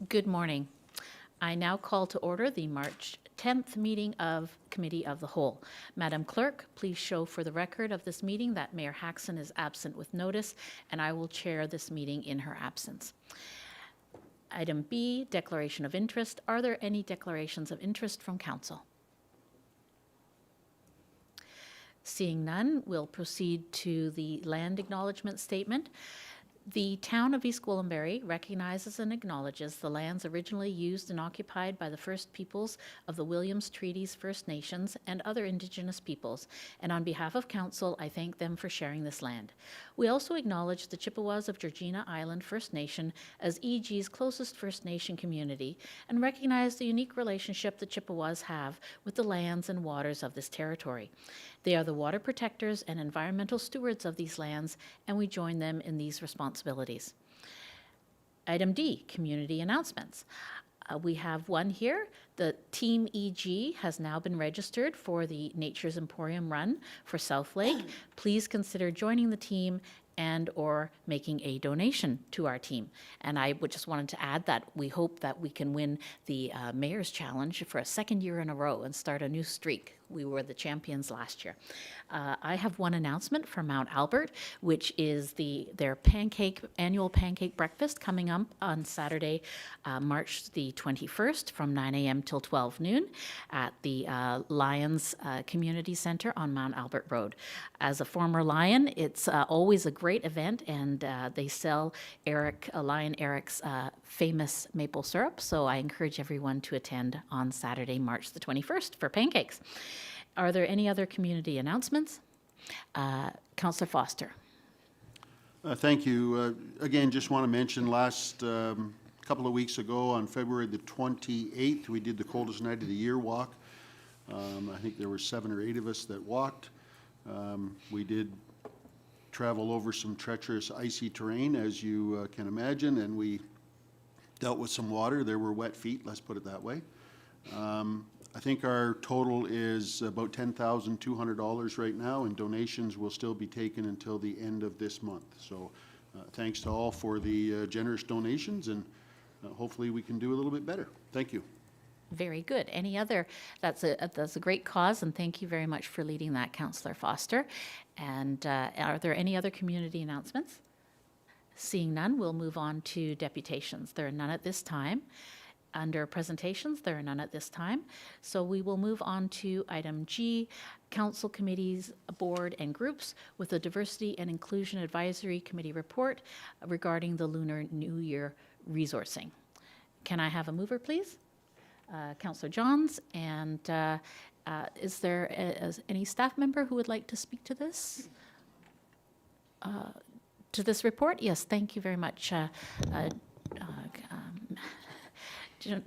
Good morning. I now call to order the March 10th meeting of Committee of the Whole. Madam Clerk, please show for the record of this meeting that Mayor Haxon is absent with notice, and I will chair this meeting in her absence. Item B, declaration of interest. Are there any declarations of interest from Council? Seeing none, we'll proceed to the land acknowledgement statement. The town of East Gwillimbury recognizes and acknowledges the lands originally used and occupied by the First Peoples of the Williams Treaties First Nations and other Indigenous peoples, and on behalf of Council, I thank them for sharing this land. We also acknowledge the Chippewas of Georgina Island First Nation as EG's closest First Nation community and recognize the unique relationship the Chippewas have with the lands and waters of this territory. They are the water protectors and environmental stewards of these lands, and we join them in these responsibilities. Item D, community announcements. We have one here. The Team EG has now been registered for the Nature's Emporium Run for South Lake. Please consider joining the team and or making a donation to our team. And I would just wanted to add that we hope that we can win the Mayor's Challenge for a second year in a row and start a new streak. We were the champions last year. I have one announcement for Mount Albert, which is their annual pancake breakfast coming up on Saturday, March the 21st from 9 a.m. till 12 noon at the Lions Community Center on Mount Albert Road. As a former Lion, it's always a great event, and they sell Lion Eric's famous maple syrup, so I encourage everyone to attend on Saturday, March the 21st for pancakes. Are there any other community announcements? Councillor Foster. Thank you. Again, just want to mention last couple of weeks ago on February the 28th, we did the coldest night of the year walk. I think there were 7 or 8 of us that walked. We did travel over some treacherous icy terrain, as you can imagine, and we dealt with some water. There were wet feet, let's put it that way. I think our total is about $10,200 right now, and donations will still be taken until the end of this month. So thanks to all for the generous donations, and hopefully we can do a little bit better. Thank you. Very good. Any other? That's a great cause, and thank you very much for leading that, Councillor Foster. And are there any other community announcements? Seeing none, we'll move on to deputations. There are none at this time. Under presentations, there are none at this time. So we will move on to item G, Council Committees, Board and Groups, with the Diversity and Inclusion Advisory Committee report regarding the Lunar New Year resourcing. Can I have a mover, please? Councillor Johns, and is there any staff member who would like to speak to this? To this report? Yes, thank you very much.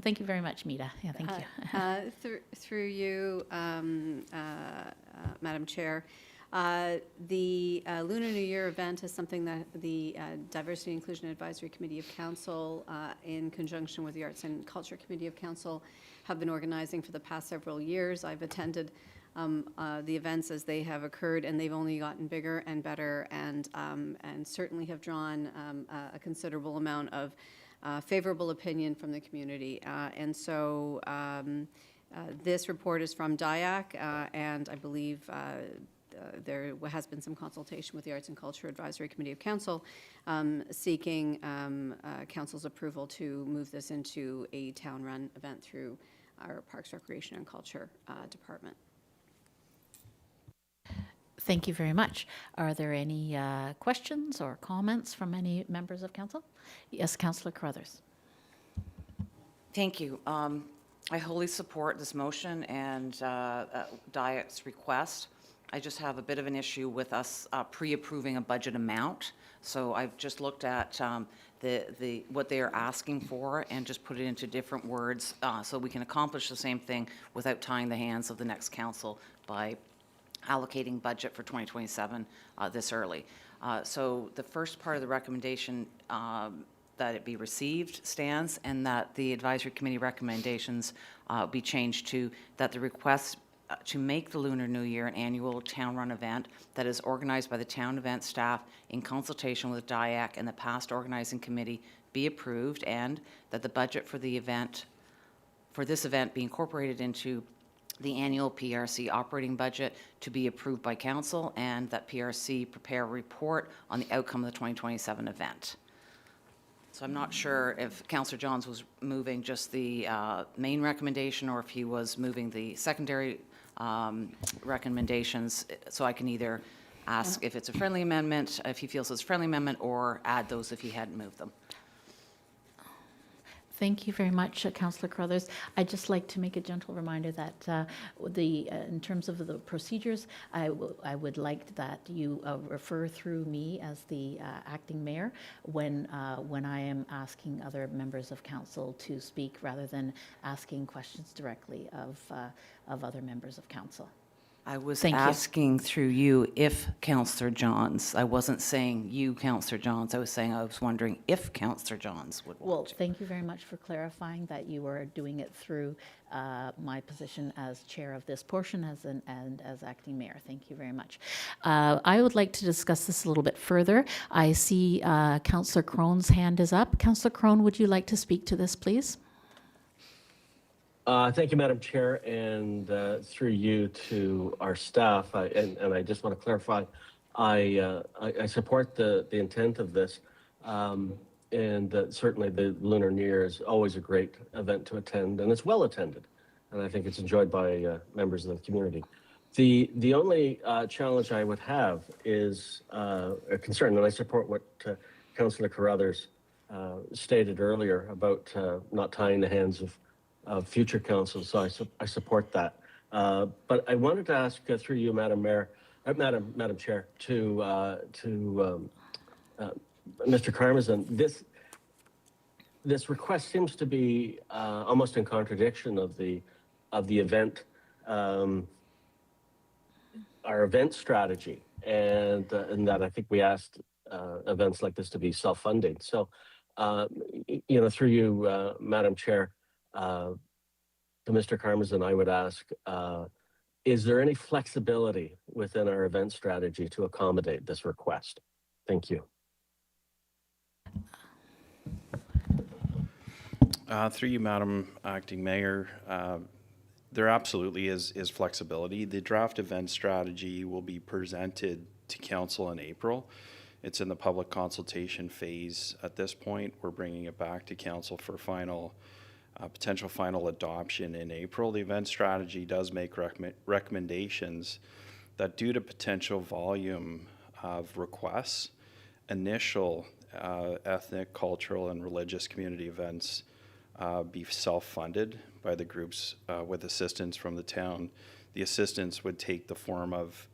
Thank you very much, Mita. Yeah, thank you. Through you, Madam Chair, the Lunar New Year event is something that the Diversity and Inclusion Advisory Committee of Council, in conjunction with the Arts and Culture Committee of Council, have been organizing for the past several years. I've attended the events as they have occurred, and they've only gotten bigger and better, and certainly have drawn a considerable amount of favorable opinion from the community. And so this report is from DIAC, and I believe there has been some consultation with the Arts and Culture Advisory Committee of Council, seeking Council's approval to move this into a town-run event through our Parks, Recreation and Culture Department. Thank you very much. Are there any questions or comments from any members of Council? Yes, Councillor Carruthers. Thank you. I wholly support this motion and DIAC's request. I just have a bit of an issue with us pre-approving a budget amount. So I've just looked at what they are asking for and just put it into different words so we can accomplish the same thing without tying the hands of the next council by allocating budget for 2027 this early. So the first part of the recommendation that it be received stands, and that the advisory committee recommendations be changed to that the request to make the Lunar New Year an annual town-run event that is organized by the town event staff in consultation with DIAC and the past organizing committee be approved, and that the budget for the event, for this event, be incorporated into the annual PRC operating budget to be approved by council, and that PRC prepare a report on the outcome of the 2027 event. So I'm not sure if Councillor Johns was moving just the main recommendation or if he was moving the secondary recommendations. So I can either ask if it's a friendly amendment, if he feels it's a friendly amendment, or add those if he hadn't moved them. Thank you very much, Councillor Carruthers. I'd just like to make a gentle reminder that in terms of the procedures, I would like that you refer through me as the acting mayor when I am asking other members of council to speak, rather than asking questions directly of other members of council. I was Thank you. asking through you if Councillor Johns. I wasn't saying you, Councillor Johns. I was saying I was wondering if Councillor Johns would Well, want to. thank you very much for clarifying that you were doing it through my position as chair of this portion and as acting mayor. Thank you very much. I would like to discuss this a little bit further. I see Councillor Crone's hand is up. Councillor Crone, would you like to speak to this, please? Thank you, Madam Chair, and through you to our staff. And I just want to clarify, I support the intent of this, and certainly the Lunar New Year is always a great event to attend, and it's well attended, and I think it's enjoyed by members of the community. The only challenge I would have is a concern, and I support what Councillor Carruthers stated earlier about not tying the hands of future councils, so I support that. But I wanted to ask through you, Madam Chair, to Mr. Karmazin, this request seems to be almost in contradiction of the event, our event strategy, and that I think we asked events like this to be self-funding. So, through you, Madam Chair, to Mr. Karmazin, I would ask, is there any flexibility within our event strategy to accommodate this request? Thank you. Through you, Madam Acting Mayor, there absolutely is flexibility. The draft event strategy will be presented to council in April. It's in the public consultation phase at this point. We're bringing it back to council for potential final adoption in April. The event strategy does make recommendations that, due to potential volume of requests, initial ethnic, cultural, and religious community events be self-funded by the groups with assistance from the town. The assistance would take the form of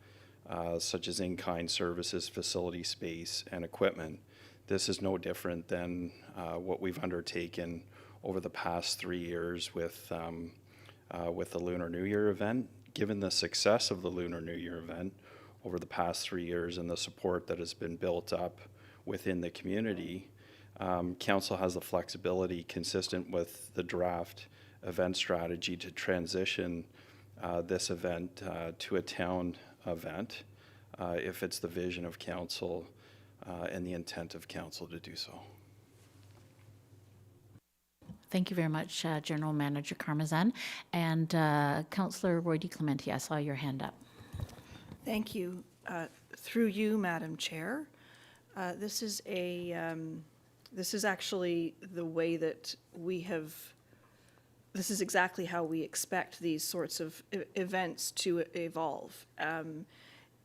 such as in-kind services, facility space, and equipment. This is no different than what we've undertaken over the past 3 years with the Lunar New Year event. Given the success of the Lunar New Year event over the past 3 years and the support that has been built up within the community, council has the flexibility consistent with the draft event strategy to transition this event to a town event if it's the vision of council and the intent of council to do so. Thank you very much, General Manager Karmazin. And Councillor Roy-DiClemente, I saw your hand up. Thank you. Through you, Madam Chair, this is actually the way that this is exactly how we expect these sorts of events to evolve.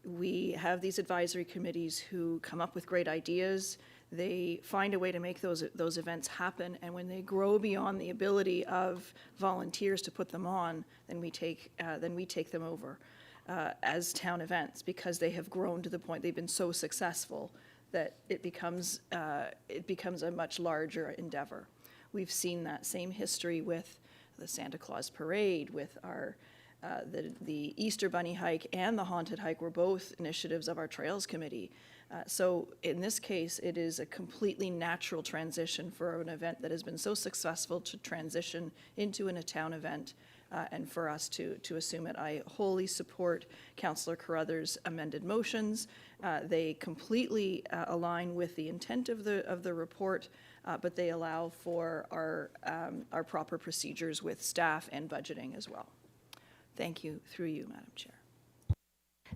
We have these advisory committees who come up with great ideas. They find a way to make those events happen, and when they grow beyond the ability of volunteers to put them on, then we take them over as town events, because they have grown to the point they've been so successful that it becomes a much larger endeavor. We've seen that same history with the Santa Claus Parade, with our the Easter Bunny Hike and the Haunted Hike were both initiatives of our Trails Committee. So in this case, it is a completely natural transition for an event that has been so successful to transition into a town event, and for us to assume it. I wholly support Councillor Carruthers' amended motions. They completely align with the intent of the report, but they allow for our proper procedures with staff and budgeting as well. Thank you, through you, Madam Chair.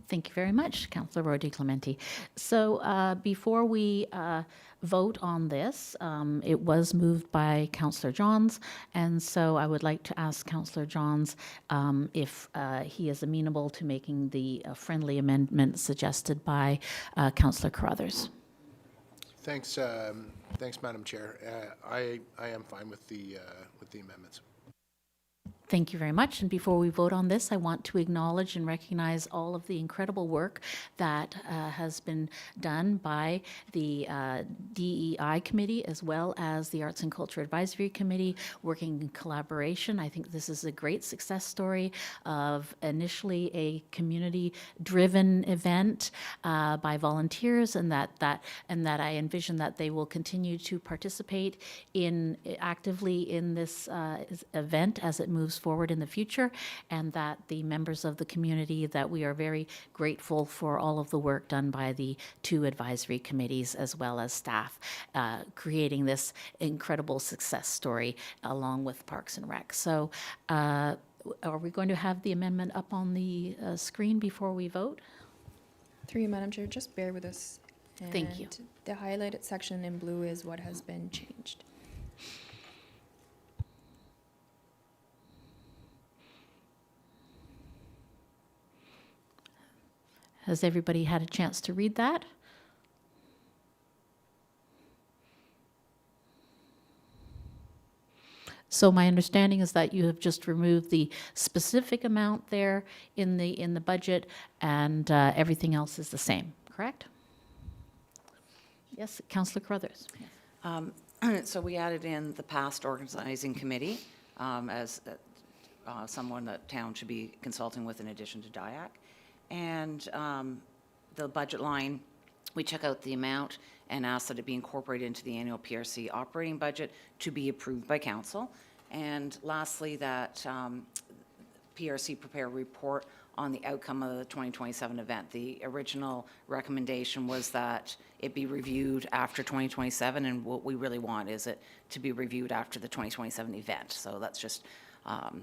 Thank you very much, Councillor Roy-DiClemente. So before we vote on this, it was moved by Councillor Johns, and so I would like to ask Councillor Johns if he is amenable to making the friendly amendment suggested by Councillor Carruthers. Thanks, thanks, Madam Chair. I am fine with the amendments. Thank you very much. And before we vote on this, I want to acknowledge and recognize all of the incredible work that has been done by the DEI Committee as well as the Arts and Culture Advisory Committee, working in collaboration. I think this is a great success story of initially a community-driven event by volunteers, and that I envision that they will continue to participate actively in this event as it moves forward in the future, and that the members of the community, that we are very grateful for all of the work done by the two advisory committees as well as staff, creating this incredible success story along with Parks and Rec. So are we going to have the amendment up on the screen before we vote? Through you, Madam Chair, just bear with us. Thank you. And the highlighted section in blue is what has been changed. Has everybody had a chance to read that? So my understanding is that you have just removed the specific amount there in the budget, and everything else is the same, correct? Yes, Councillor Carruthers. So we added in the past organizing committee as someone that town should be consulting with in addition to DIAC. And the budget line, we check out the amount and ask that it be incorporated into the annual PRC operating budget to be approved by council. And lastly, that PRC prepare a report on the outcome of the 2027 event. The original recommendation was that it be reviewed after 2027, and what we really want is it to be reviewed after the 2027 event. So that's just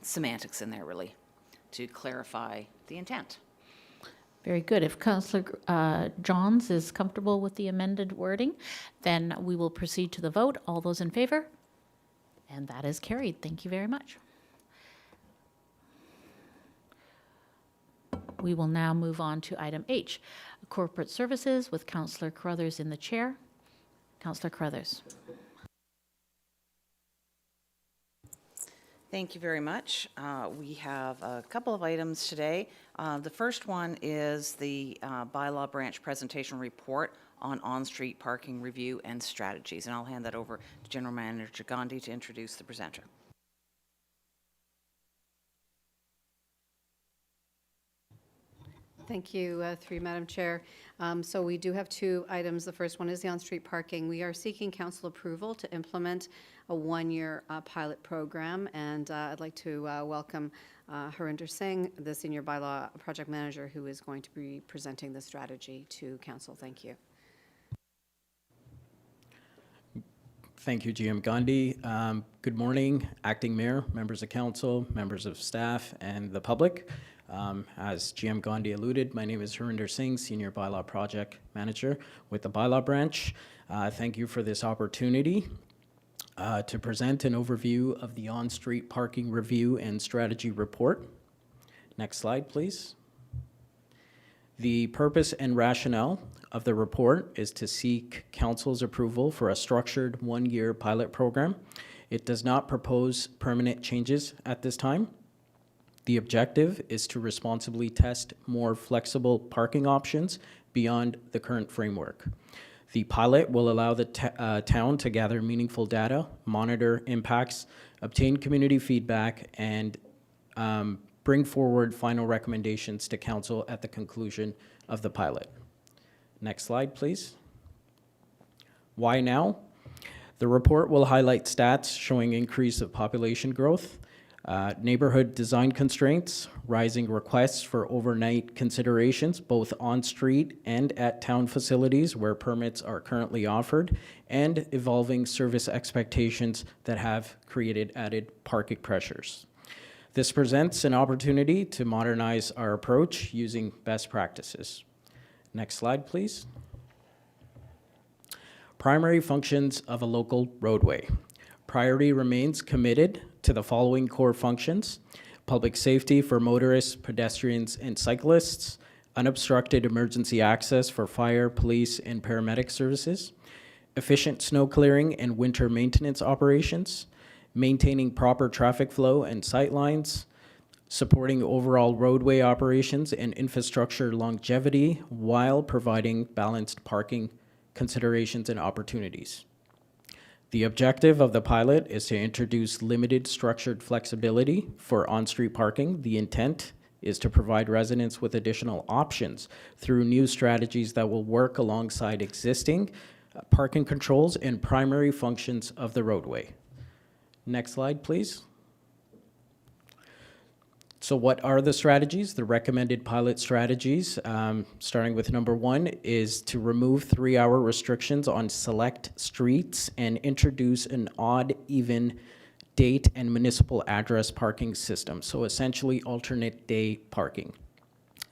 semantics in there, really, to clarify the intent. Very good. If Councillor Johns is comfortable with the amended wording, then we will proceed to the vote. All those in favor? And that is carried. Thank you very much. We will now move on to item H, Corporate Services, with Councillor Carruthers in the chair. Councillor Carruthers. Thank you very much. We have a couple of items today. The first one is the bylaw branch presentation report on-street parking review and strategies. And I'll hand that over to General Manager Gandhi to introduce the presenter. Thank you, through you, Madam Chair. So we do have two items. The first one is the on-street parking. We are seeking council approval to implement a one-year pilot program, and I'd like to welcome Harinder Singh, the Senior Bylaw Project Manager, who is going to be presenting the strategy to council. Thank you. Thank you, GM Gandhi. Good morning, Acting Mayor, members of council, members of staff, and the public. As GM Gandhi alluded, my name is Harinder Singh, Senior Bylaw Project Manager with the Bylaw Branch. Thank you for this opportunity to present an overview of the on-street parking review and strategy report. Next slide, please. The purpose and rationale of the report is to seek council's approval for a structured one-year pilot program. It does not propose permanent changes at this time. The objective is to responsibly test more flexible parking options beyond the current framework. The pilot will allow the town to gather meaningful data, monitor impacts, obtain community feedback, and bring forward final recommendations to council at the conclusion of the pilot. Next slide, please. Why now? The report will highlight stats showing increase of population growth, Neighborhood design constraints, rising requests for overnight considerations, both on-street and at town facilities where permits are currently offered, and evolving service expectations that have created added parking pressures. This presents an opportunity to modernize our approach using best practices. Next slide, please. Primary functions of a local roadway. Priority remains committed to the following core functions: public safety for motorists, pedestrians, and cyclists, unobstructed emergency access for fire, police, and paramedic services, efficient snow clearing and winter maintenance operations, maintaining proper traffic flow and sight lines, supporting overall roadway operations and infrastructure longevity while providing balanced parking considerations and opportunities. The objective of the pilot is to introduce limited structured flexibility for on-street parking. The intent is to provide residents with additional options through new strategies that will work alongside existing parking controls and primary functions of the roadway. Next slide, please. So what are the strategies? The recommended pilot strategies, starting with number 1, is to remove 3-hour restrictions on select streets and introduce an odd, even date and municipal address parking system. So essentially alternate day parking.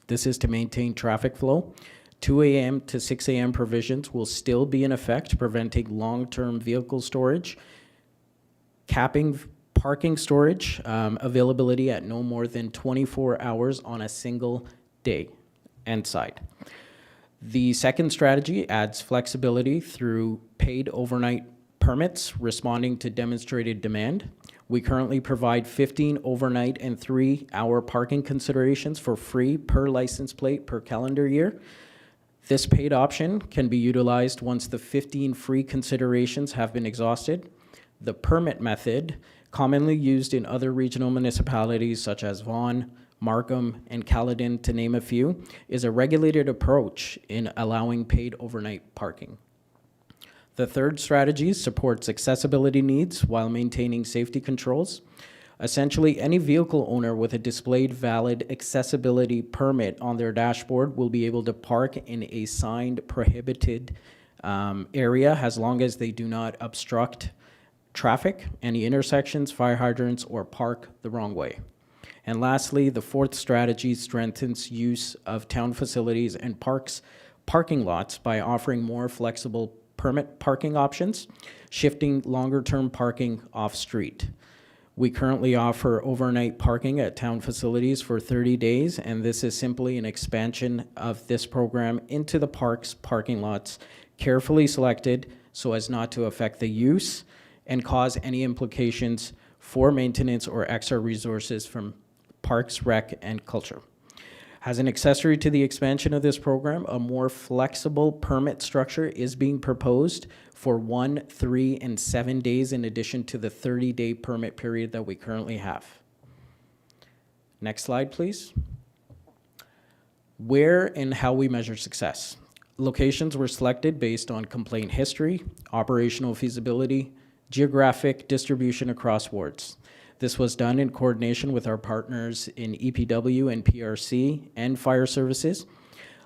This is to maintain traffic flow. 2 a.m. to 6 a.m. provisions will still be in effect, preventing long-term vehicle storage, capping parking storage availability at no more than 24 hours on a single day and site. The second strategy adds flexibility through paid overnight permits responding to demonstrated demand. We currently provide 15 overnight and 3-hour parking considerations for free per license plate per calendar year. This paid option can be utilized once the 15 free considerations have been exhausted. The permit method, commonly used in other regional municipalities such as Vaughan, Markham, and Caledon, to name a few, is a regulated approach in allowing paid overnight parking. The third strategy supports accessibility needs while maintaining safety controls. Essentially, any vehicle owner with a displayed valid accessibility permit on their dashboard will be able to park in a signed prohibited area as long as they do not obstruct traffic, any intersections, fire hydrants, or park the wrong way. And lastly, the fourth strategy strengthens use of town facilities and parking lots by offering more flexible permit parking options, shifting longer-term parking off-street. We currently offer overnight parking at town facilities for 30 days, and this is simply an expansion of this program into the park's parking lots, carefully selected so as not to affect the use and cause any implications for maintenance or extra resources from Parks, Rec, and Culture. As an accessory to the expansion of this program, a more flexible permit structure is being proposed for 1, 3, and 7 days in addition to the 30-day permit period that we currently have. Next slide, please. Where and how we measure success. Locations were selected based on complaint history, operational feasibility, geographic distribution across wards. This was done in coordination with our partners in EPW and PRC and fire services.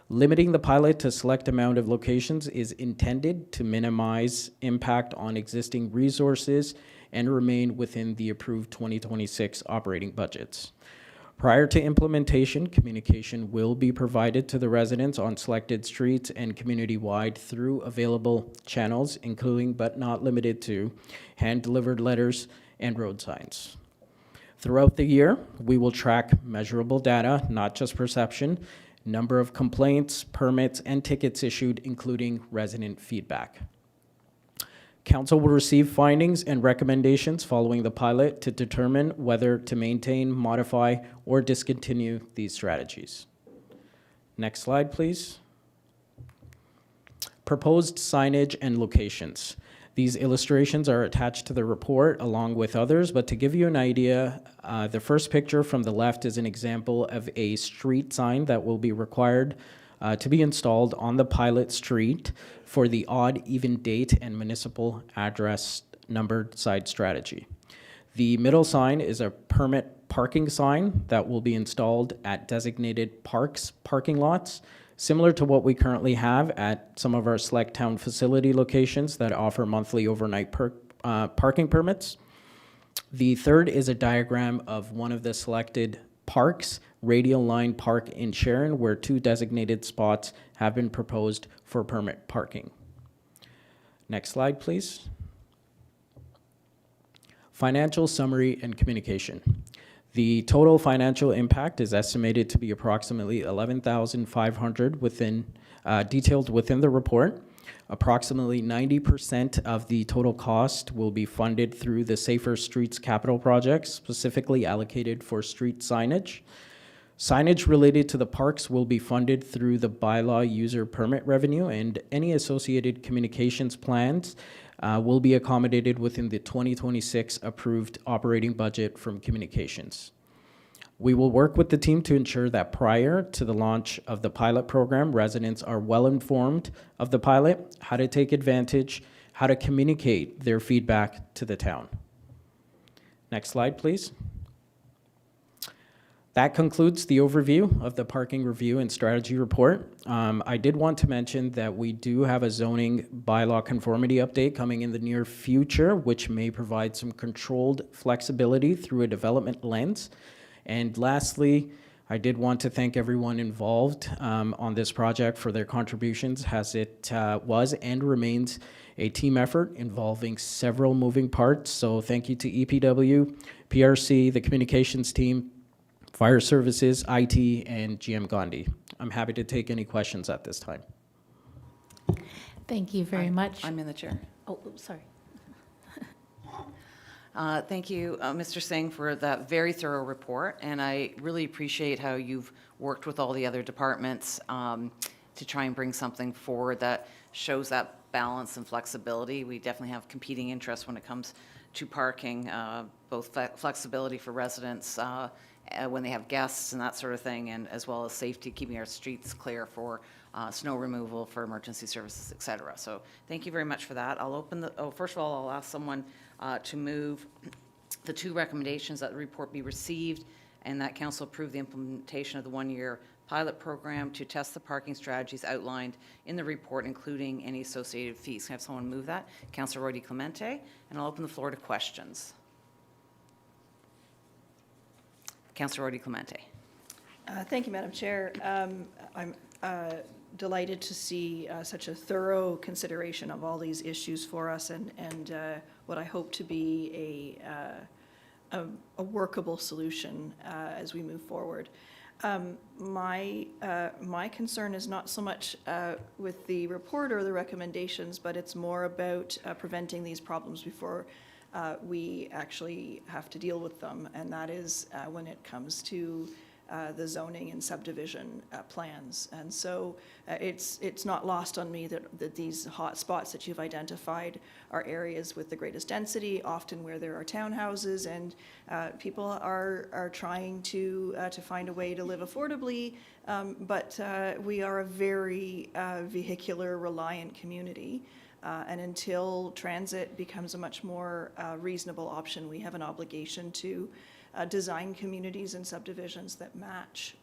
Limiting the pilot to select amount of locations is intended to minimize impact on existing resources and remain within the approved 2026 operating budgets. Prior to implementation, communication will be provided to the residents on selected streets and community-wide through available channels, including but not limited to hand-delivered letters and road signs. Throughout the year, we will track measurable data, not just perception, number of complaints, permits, and tickets issued, including resident feedback. Council will receive findings and recommendations following the pilot to determine whether to maintain, modify, or discontinue these strategies. Next slide, please. Proposed signage and locations. These illustrations are attached to the report along with others, but to give you an idea, the first picture from the left is an example of a street sign that will be required to be installed on the pilot street for the odd even date and municipal address numbered side strategy. The middle sign is a permit parking sign that will be installed at designated parking lots, similar to what we currently have at some of our select town facility locations that offer monthly overnight parking permits. The third is a diagram of one of the selected parks, Radial Line Park in Sharon, where 2 designated spots have been proposed for permit parking. Next slide, please. Financial summary and communication. The total financial impact is estimated to be approximately $11,500 detailed within the report. Approximately 90% of the total cost will be funded through the Safer Streets Capital Project, specifically allocated for street signage. Signage related to the parks will be funded through the bylaw user permit revenue, and any associated communications plans will be accommodated within the 2026 approved operating budget from communications. We will work with the team to ensure that prior to the launch of the pilot program, residents are well informed of the pilot, how to take advantage, how to communicate their feedback to the town. Next slide, please. That concludes the overview of the parking review and strategy report. I did want to mention that we do have a zoning bylaw conformity update coming in the near future, which may provide some controlled flexibility through a development lens. And lastly, I did want to thank everyone involved on this project for their contributions, as it was and remains a team effort involving several moving parts. So thank you to EPW, PRC, the communications team, Fire Services, IT, and GM Gandhi. I'm happy to take any questions at this time. Thank you very much. I'm in the chair. Oh, sorry. Thank you, Mr. Singh, for that very thorough report, and I really appreciate how you've worked with all the other departments to try and bring something forward that shows that balance and flexibility. We definitely have competing interests when it comes to parking, both flexibility for residents when they have guests and that sort of thing, and as well as safety, keeping our streets clear for snow removal, for emergency services, et cetera. So thank you very much for that. I'll open the, first of all, I'll ask someone to move the 2 recommendations that the report be received and that council approve the implementation of the 1-year pilot program to test the parking strategies outlined in the report, including any associated fees. Can I have someone move that? Councillor Roy-DiClemente, and I'll open the floor to questions. Councillor Roy-DiClemente. Thank you, Madam Chair. I'm delighted to see such a thorough consideration of all these issues for us, and what I hope to be a workable solution as we move forward. My concern is not so much with the report or the recommendations, but it's more about preventing these problems before we actually have to deal with them, and that is when it comes to the zoning and subdivision plans. And so it's not lost on me that these hot spots that you've identified are areas with the greatest density, often where there are townhouses, and people are trying to find a way to live affordably, but we are a very vehicular reliant community. And until transit becomes a much more reasonable option, we have an obligation to design communities and subdivisions that match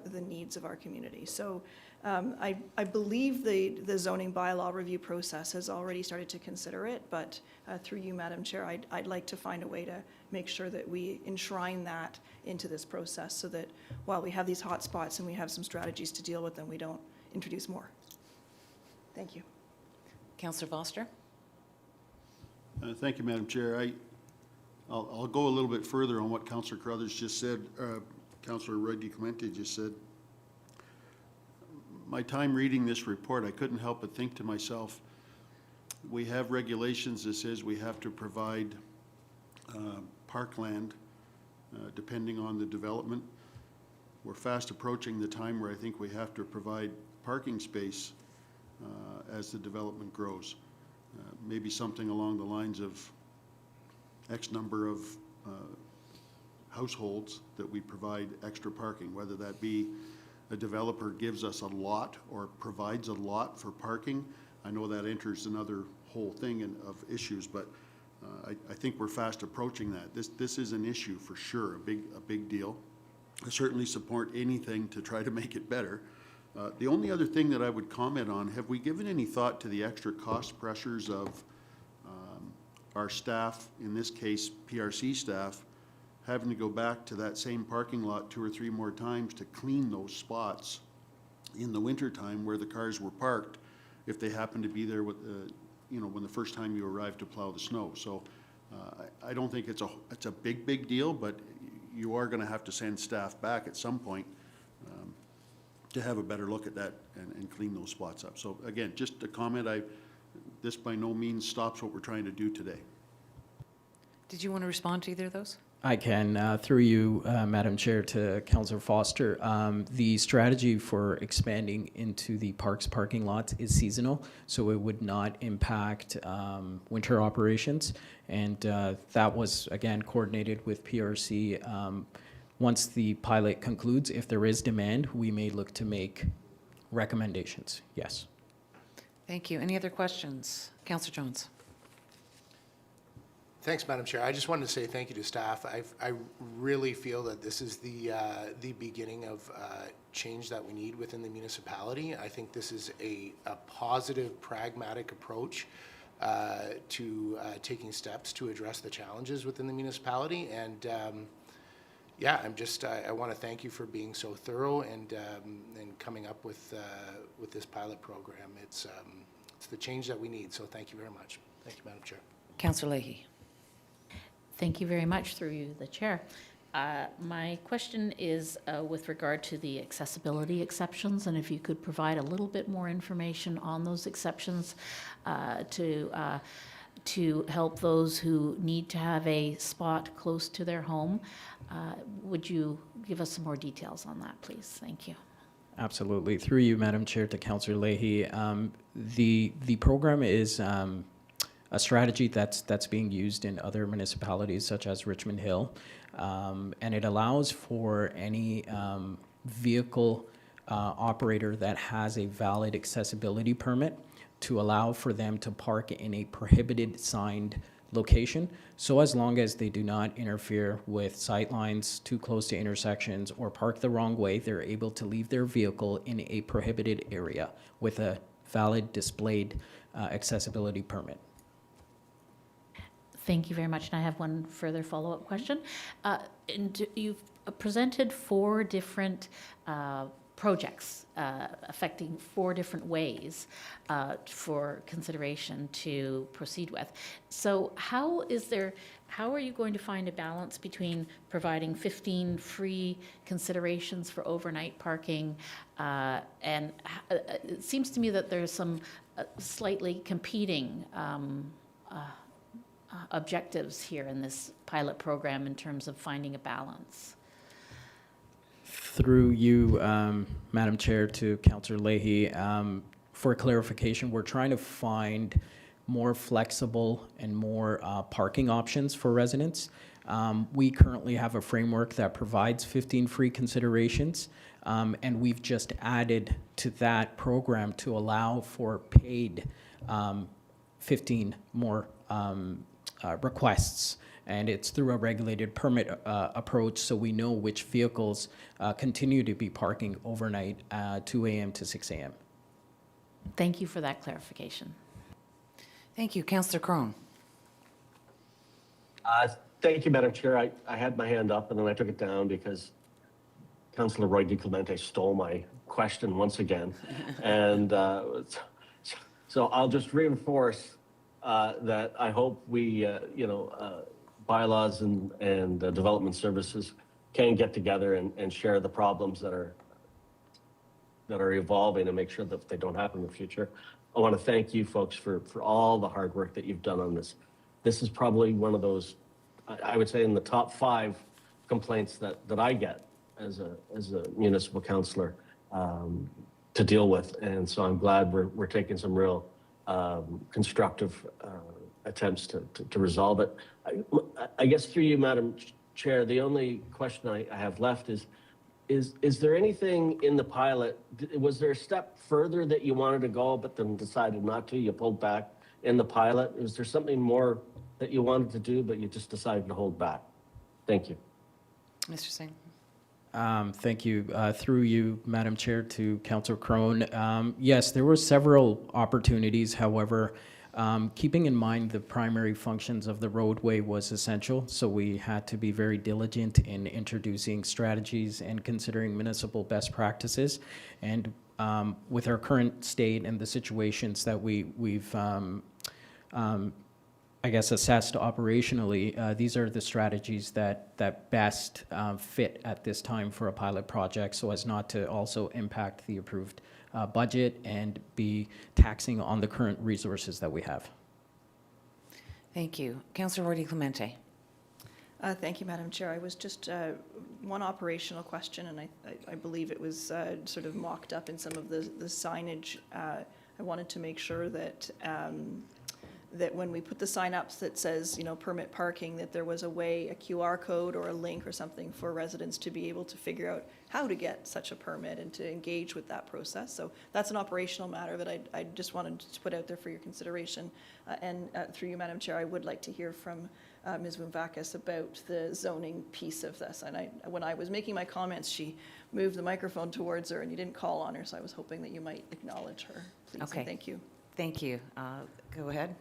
the needs of our community. So I believe the zoning bylaw review process has already started to consider it, but through you, Madam Chair, I'd like to find a way to make sure that we enshrine that into this process so that while we have these hot spots and we have some strategies to deal with them, we don't introduce more. Thank you. Councillor Foster. Thank you, Madam Chair. I'll go a little bit further on what Councillor Carruthers just said, Councillor Roy-DiClemente just said. My time reading this report, I couldn't help but think to myself, we have regulations that says we have to provide parkland depending on the development. We're fast approaching the time where I think we have to provide parking space as the development grows. Maybe something along the lines of X number of households that we provide extra parking, whether that be a developer gives us a lot or provides a lot for parking. I know that enters another whole thing of issues, but I think we're fast approaching that. This is an issue for sure, a big deal. I certainly support anything to try to make it better. The only other thing that I would comment on, have we given any thought to the extra cost pressures of our staff, in this case PRC staff, having to go back to that same parking lot 2 or 3 more times to clean those spots in the wintertime where the cars were parked, if they happen to be there with, when the first time you arrive to plow the snow. So I don't think it's a big deal, but you are going to have to send staff back at some point to have a better look at that and clean those spots up. So again, just a comment. This by no means stops what we're trying to do today. Did you want to respond to either of those? I can, through you, Madam Chair, to Councillor Foster. The strategy for expanding into the parks parking lots is seasonal, so it would not impact winter operations. And that was, again, coordinated with PRC. Once the pilot concludes, if there is demand, we may look to make recommendations. Yes. Thank you. Any other questions? Councillor Jones. Thanks, Madam Chair. I just wanted to say thank you to staff. I really feel that this is the beginning of change that we need within the municipality. I think this is a positive, pragmatic approach to taking steps to address the challenges within the municipality. And yeah, I want to thank you for being so thorough and coming up with this pilot program. It's the change that we need. So thank you very much. Thank you, Madam Chair. Councillor Leahy. Thank you very much, through you, the chair. My question is with regard to the accessibility exceptions, and if you could provide a little bit more information on those exceptions to help those who need to have a spot close to their home. Would you give us some more details on that, please? Thank you. Absolutely. Through you, Madam Chair, to Councillor Leahy. The program is a strategy that's being used in other municipalities such as Richmond Hill, and it allows for any vehicle operator that has a valid accessibility permit to allow for them to park in a prohibited signed location, so as long as they do not interfere with sight lines, too close to intersections, or park the wrong way, they're able to leave their vehicle in a prohibited area with a valid displayed accessibility permit. Thank you very much. And I have one further follow-up question. And you've presented 4 different projects affecting 4 different ways for consideration to proceed with. So how are you going to find a balance between providing 15 free considerations for overnight parking and it seems to me that there's some slightly competing objectives here in this pilot program in terms of finding a balance? Through you, Madam Chair, to Councillor Leahy, for clarification, we're trying to find more flexible and more parking options for residents. We currently have a framework that provides 15 free considerations, and we've just added to that program to allow for paid 15 more requests. And it's through a regulated permit approach, so we know which vehicles continue to be parking overnight 2 a.m. to 6 a.m. Thank you for that clarification. Thank you. Councillor Crone. Thank you, Madam Chair. I had my hand up and then I took it down because Councillor Roy-DiClemente stole my question once again. And so I'll just reinforce that I hope we, bylaws and development services can get together and share the problems that are evolving and make sure that they don't happen in the future. I want to thank you folks for all the hard work that you've done on this. This is probably one of those, I would say, in the top 5 complaints that I get as a municipal councillor to deal with. And so I'm glad we're taking some real constructive attempts to resolve it. I guess through you, Madam Chair, the only question I have left is there anything in the pilot, was there a step further that you wanted to go but then decided not to, you pulled back in the pilot? Is there something more that you wanted to do, but you just decided to hold back? Thank you. Mr. Singh? Thank you. Through you, Madam Chair, to Councillor Crone. Yes, there were several opportunities. However, keeping in mind the primary functions of the roadway was essential, so we had to be very diligent in introducing strategies and considering municipal best practices. And with our current state and the situations that we've I guess, assessed operationally, these are the strategies that best fit at this time for a pilot project, so as not to also impact the approved budget and be taxing on the current resources that we have. Thank you. Councillor Roy-DiClemente? Thank you, Madam Chair. I was just one operational question, and I believe it was sort of mocked up in some of the signage. I wanted to make sure that that when we put the sign ups that says, you know, permit parking, that there was a way, a QR code or a link or something for residents to be able to figure out how to get such a permit and to engage with that process. So that's an operational matter that I just wanted to put out there for your consideration. And through you, Madam Chair, I would like to hear from Ms. Vouvakis about the zoning piece of this. And when I was making my comments, she moved the microphone towards her and you didn't call on her, so I was hoping that you might acknowledge her, please. Okay. And thank you. Thank you. Go ahead.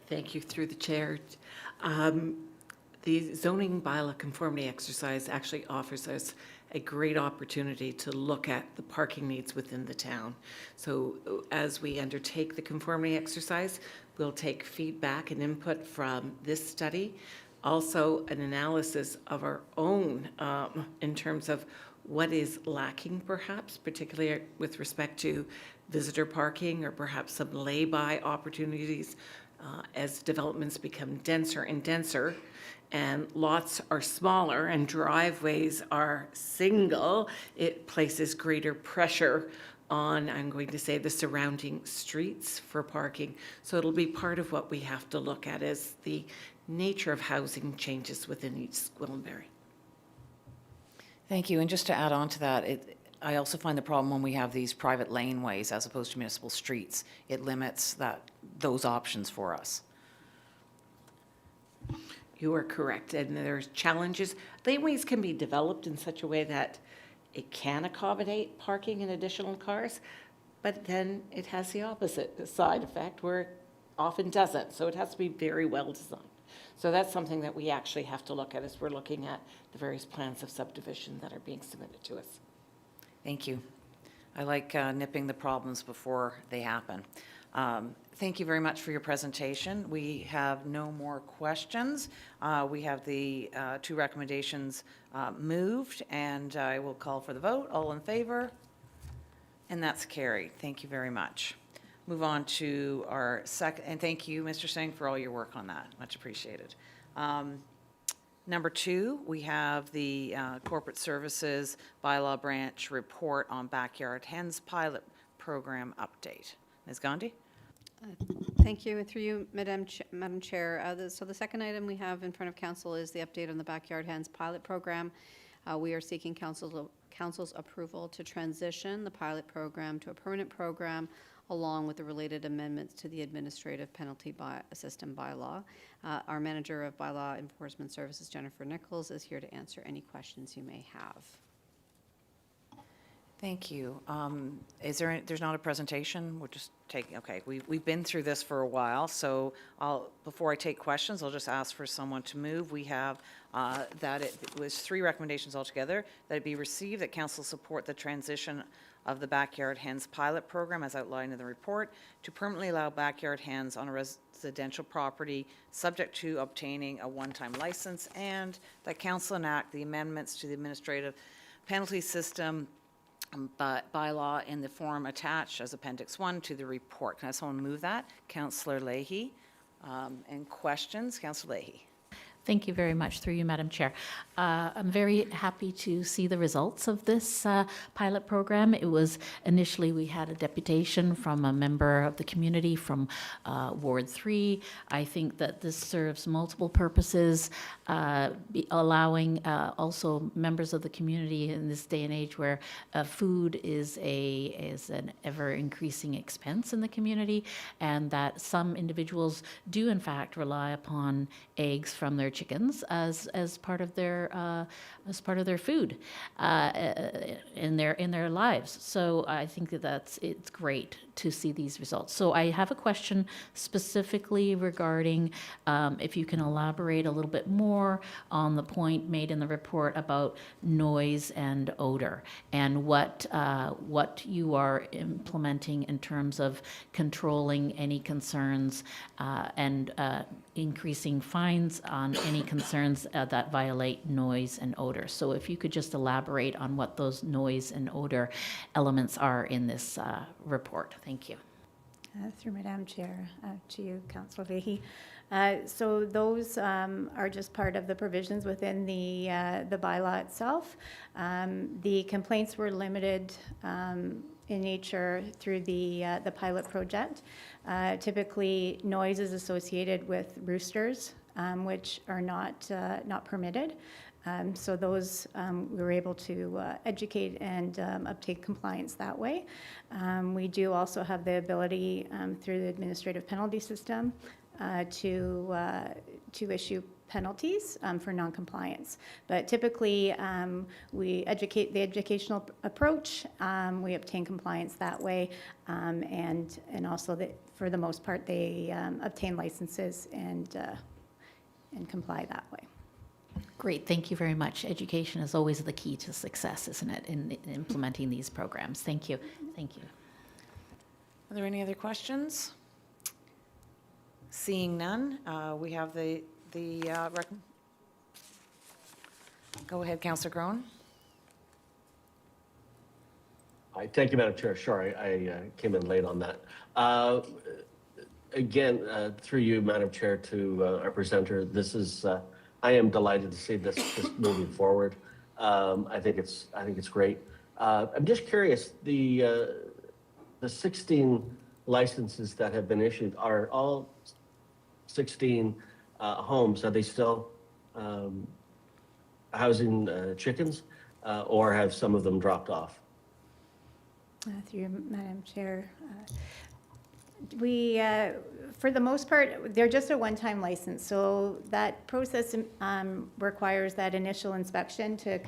Thank you, through the chair. The zoning bylaw conformity exercise actually offers us a great opportunity to look at the parking needs within the town. So as we undertake the conformity exercise, we'll take feedback and input from this study, also an analysis of our own in terms of what is lacking perhaps, particularly with respect to visitor parking or perhaps some lay-by opportunities as developments become denser and denser and lots are smaller and driveways are single, it places greater pressure on, I'm going to say, the surrounding streets for parking. So it'll be part of what we have to look at as the nature of housing changes within East Gwillimbury. Thank you. And just to add on to that, I also find the problem when we have these private laneways as opposed to municipal streets. It limits those options for us. You are correct, and there's challenges. Laneways can be developed in such a way that it can accommodate parking and additional cars, but then it has the opposite side effect where it often doesn't. So it has to be very well designed. So that's something that we actually have to look at as we're looking at the various plans of subdivision that are being submitted to us. Thank you. I like nipping the problems before they happen. Thank you very much for your presentation. We have no more questions. We have the two recommendations moved, and I will call for the vote. All in favor? And that's carried. Thank you very much. Move on to our second, and thank you, Mr. Singh, for all your work on that. Much appreciated. Number two, we have the Corporate Services Bylaw Branch report on Backyard Hens pilot program update. Ms. Gandhi? Thank you. Through you, Madam Chair. So the second item we have in front of Council is the update on the Backyard Hens pilot program. We are seeking Council's approval to transition the pilot program to a permanent program, along with the related amendments to the administrative penalty system bylaw. Our Manager of Bylaw Enforcement Services, Jennifer Nichols, is here to answer any questions you may have. Thank you. There's not a presentation? We're just taking, okay, we've been through this for a while, so before I take questions, I'll just ask for someone to move. We have that it was 3 recommendations altogether, that it be received, that council support the transition of the Backyard Hens pilot program as outlined in the report to permanently allow backyard hens on a residential property subject to obtaining a one-time license, and that council enact the amendments to the administrative penalty system bylaw in the form attached as Appendix 1 to the report. Can I have someone move that? Councillor Leahy. And questions? Councillor Leahy. Thank you very much, through you, Madam Chair. I'm very happy to see the results of this pilot program. It was initially, we had a deputation from a member of the community from Ward 3. I think that this serves multiple purposes, allowing also members of the community in this day and age where food is an ever-increasing expense in the community, and that some individuals do in fact rely upon eggs from their chickens as part of their food in their lives. So I think that it's great to see these results. So I have a question specifically regarding if you can elaborate a little bit more on the point made in the report about noise and odor, and what you are implementing in terms of controlling any concerns and increasing fines on any concerns that violate noise and odor. So if you could just elaborate on what those noise and odor elements are in this report. Thank you. Through Madam Chair, to you, Councillor Leahy. So those are just part of the provisions within the bylaw itself. The complaints were limited in nature through the pilot project. Typically, noise is associated with roosters, which are not permitted. So those, we were able to educate and obtain compliance that way. We do also have the ability through the administrative penalty system to issue penalties for noncompliance. But typically, we educate the educational approach, we obtain compliance that way, and also for the most part, they obtain licenses and comply that way. Great, thank you very much. Education is always the key to success, isn't it, in implementing these programs? Thank you. Thank you. Are there any other questions? Seeing none, we have go ahead, Councillor Groen. Thank you, Madam Chair. Sorry, I came in late on that. Again, through you, Madam Chair, to our presenter, this is, I am delighted to see this moving forward. I think it's great. I'm just curious, the 16 licenses that have been issued, are all 16 homes, are they still housing chickens, or have some of them dropped off? Through you, Madam Chair. We, for the most part, they're just a one-time license. So that process requires that initial inspection to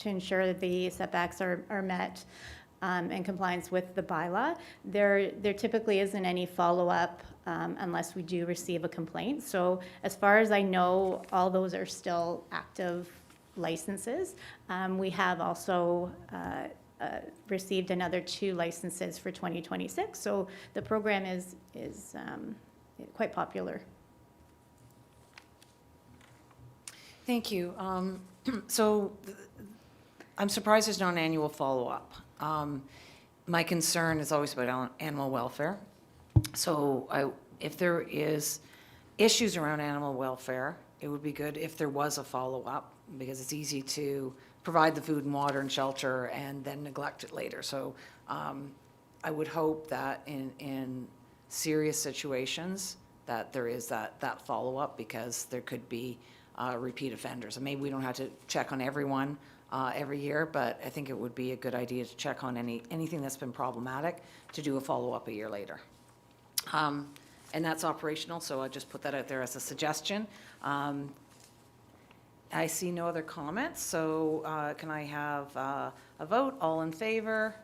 ensure that the setbacks are met in compliance with the bylaw. There typically isn't any follow-up unless we do receive a complaint. So as far as I know, all those are still active licenses. We have also received another 2 licenses for 2026. So the program is quite popular. Thank you. So I'm surprised there's not an annual follow-up. My concern is always about animal welfare. So if there is issues around animal welfare, it would be good if there was a follow-up, because it's easy to provide the food and water and shelter and then neglect it later. So I would hope that in serious situations that there is that follow-up, because there could be repeat offenders. And maybe we don't have to check on everyone every year, but I think it would be a good idea to check on anything that's been problematic, to do a follow-up a year later. And that's operational, so I just put that out there as a suggestion. I see no other comments, so can I have a vote? All in favor?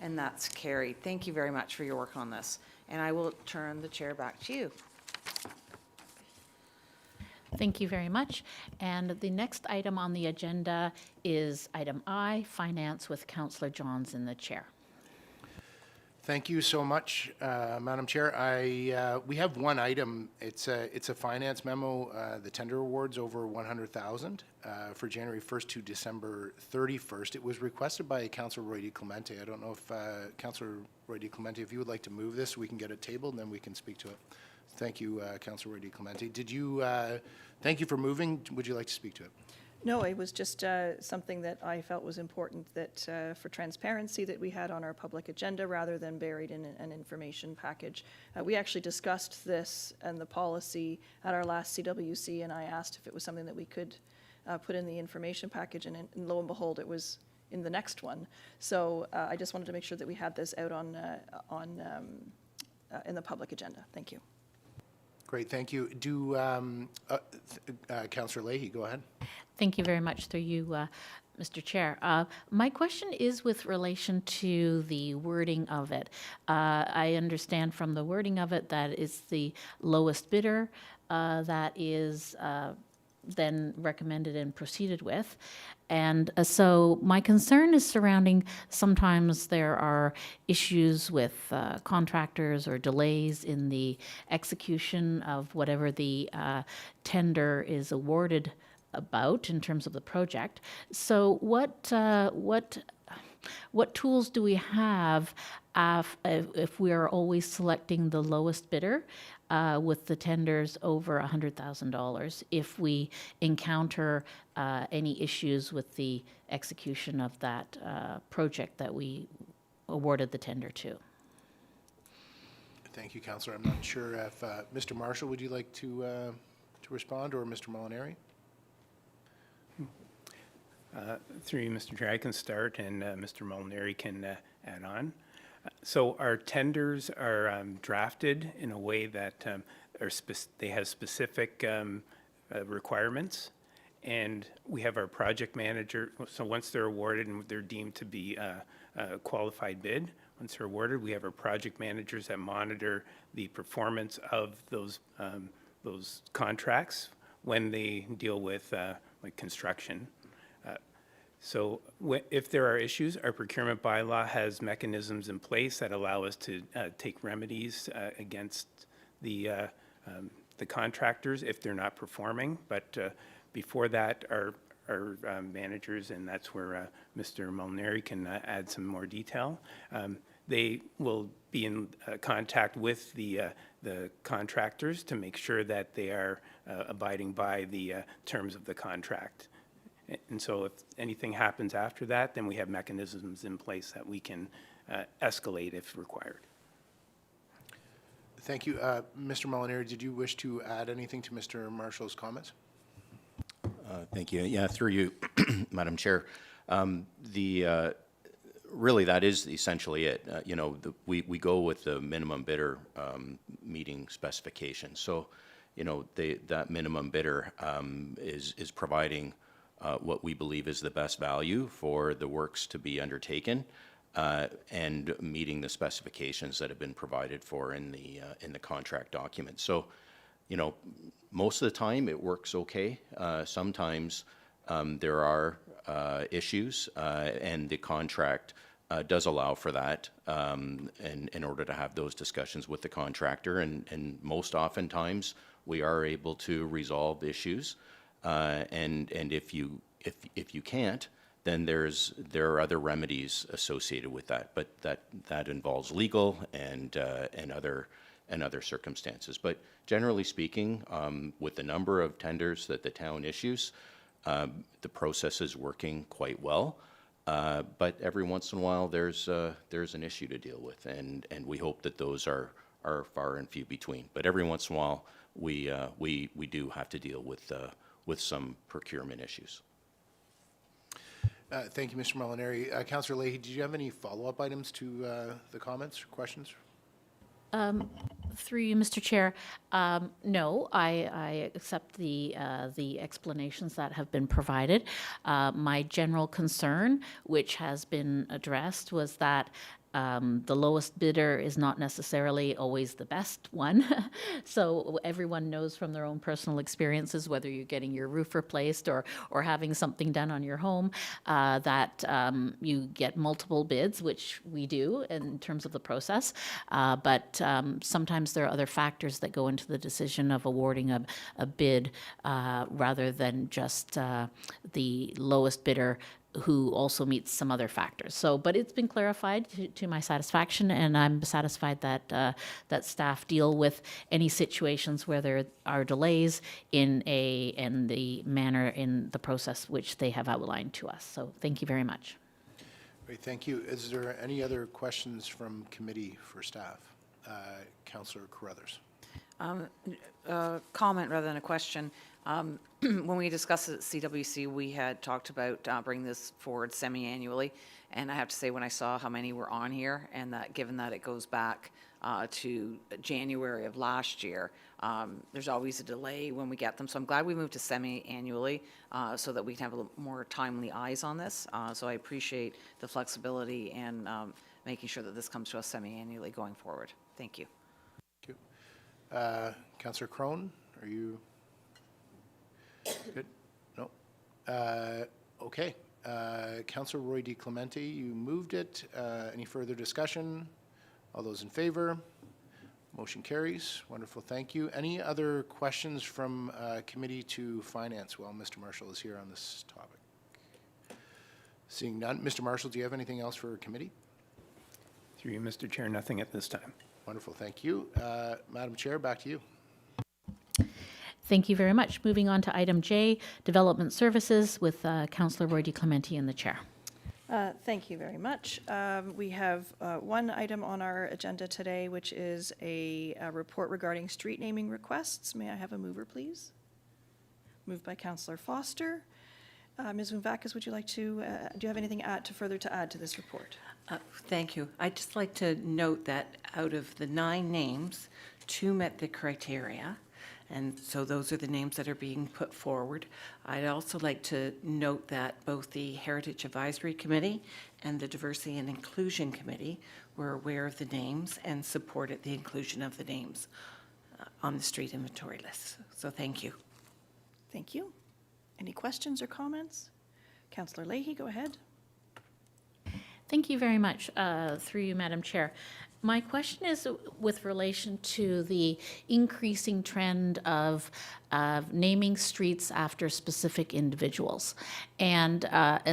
And that's carried. Thank you very much for your work on this. And I will turn the chair back to you. Thank you very much. And the next item on the agenda is item I, Finance, with Councillor Johns in the chair. Thank you so much, Madam Chair. We have one item. It's a finance memo, the tender awards over 100,000 for January 1st to December 31st. It was requested by Councillor Roy-DiClemente. I don't know if Councillor Roy-DiClemente, if you would like to move this, we can get it tabled and then we can speak to it. Thank you, Councillor Roy-DiClemente. Thank you for moving. Would you like to speak to it? No, it was just something that I felt was important that for transparency that we had on our public agenda rather than buried in an information package. We actually discussed this and the policy at our last CWC, and I asked if it was something that we could put in the information package, and lo and behold, it was in the next one. So I just wanted to make sure that we had this out in the public agenda. Thank you. Great, thank you. Councillor Leahy, go ahead. Thank you very much through you, Mr. Chair. My question is with relation to the wording of it. I understand from the wording of it that it's the lowest bidder that is then recommended and proceeded with. And so my concern is surrounding, sometimes there are issues with contractors or delays in the execution of whatever the tender is awarded about in terms of the project. So what tools do we have if we are always selecting the lowest bidder with the tenders over $100,000 if we encounter any issues with the execution of that project that we awarded the tender to? Thank you, Councillor. I'm not sure if Mr. Marshall, would you like to respond, or Mr. Molinari? Through you, Mr. Chair, I can start, and Mr. Molinari can add on. So our tenders are drafted in a way that they have specific requirements, and we have our project manager. So once they're awarded and they're deemed to be a qualified bid, once they're awarded, we have our project managers that monitor the performance of those contracts when they deal with like construction. So if there are issues, our procurement bylaw has mechanisms in place that allow us to take remedies against the contractors if they're not performing. But before that, our managers, and that's where Mr. Molinari can add some more detail, they will be in contact with the contractors to make sure that they are abiding by the terms of the contract. And so if anything happens after that, then we have mechanisms in place that we can escalate if required. Thank you. Mr. Molinari, did you wish to add anything to Mr. Marshall's comments? Thank you. Yeah, through you, Madam Chair. Really, that is essentially it. We go with the minimum bidder meeting specifications. So, that minimum bidder is providing what we believe is the best value for the works to be undertaken, and meeting the specifications that have been provided for in the contract document. So, most of the time it works okay. Sometimes there are issues, and the contract does allow for that, and in order to have those discussions with the contractor, and most oftentimes we are able to resolve issues. And if you can't, then there are other remedies associated with that, but that involves legal and other circumstances. But generally speaking, with the number of tenders that the town issues, the process is working quite well. But every once in a while, there's an issue to deal with, and we hope that those are far and few between. But every once in a while, we do have to deal with some procurement issues. Thank you, Mr. Molinari. Councillor Leahy, did you have any follow-up items to the comments or questions? Through you, Mr. Chair, no, I accept the explanations that have been provided. My general concern, which has been addressed, was that the lowest bidder is not necessarily always the best one. So everyone knows from their own personal experiences, whether you're getting your roof replaced or having something done on your home, that you get multiple bids, which we do in terms of the process. But sometimes there are other factors that go into the decision of awarding a bid rather than just the lowest bidder who also meets some other factors. So, but it's been clarified to my satisfaction, and I'm satisfied that that staff deal with any situations where there are delays in the manner in the process which they have outlined to us. So, thank you very much. Great, thank you. Is there any other questions from committee for staff? Councillor Carruthers. Comment rather than a question. When we discussed it at CWC, we had talked about bringing this forward semi-annually, and I have to say, when I saw how many were on here, and that given that it goes back to January of last year, there's always a delay when we get them. So I'm glad we moved to semi-annually so that we can have a little more timely eyes on this. So I appreciate the flexibility and making sure that this comes to us semi-annually going forward. Thank you. Thank you. Councillor Crone, are you good? No. Okay. Councillor Roy-DiClemente, you moved it. Any further discussion? All those in favor? Motion carries. Wonderful, thank you. Any other questions from committee to finance while Mr. Marshall is here on this topic? Seeing none. Mr. Marshall, do you have anything else for committee? Through you, Mr. Chair, nothing at this time. Wonderful, thank you. Madam Chair, back to you. Thank you very much. Moving on to item J, Development Services, with Councillor Roy-DiClemente in the chair. Thank you very much. We have one item on our agenda today, which is a report regarding street naming requests. May I have a mover, please? Moved by Councillor Foster. Ms. Vouvakis, would you like to, do you have anything further to add to this report? Thank you. I'd just like to note that out of the 9 names, 2 met the criteria. And so those are the names that are being put forward. I'd also like to note that both the Heritage Advisory Committee and the Diversity and Inclusion Committee were aware of the names and supported the inclusion of the names on the street inventory list. So thank you. Thank you. Any questions or comments? Councillor Leahy, go ahead. Thank you very much, through you, Madam Chair. My question is with relation to the increasing trend of naming streets after specific individuals. And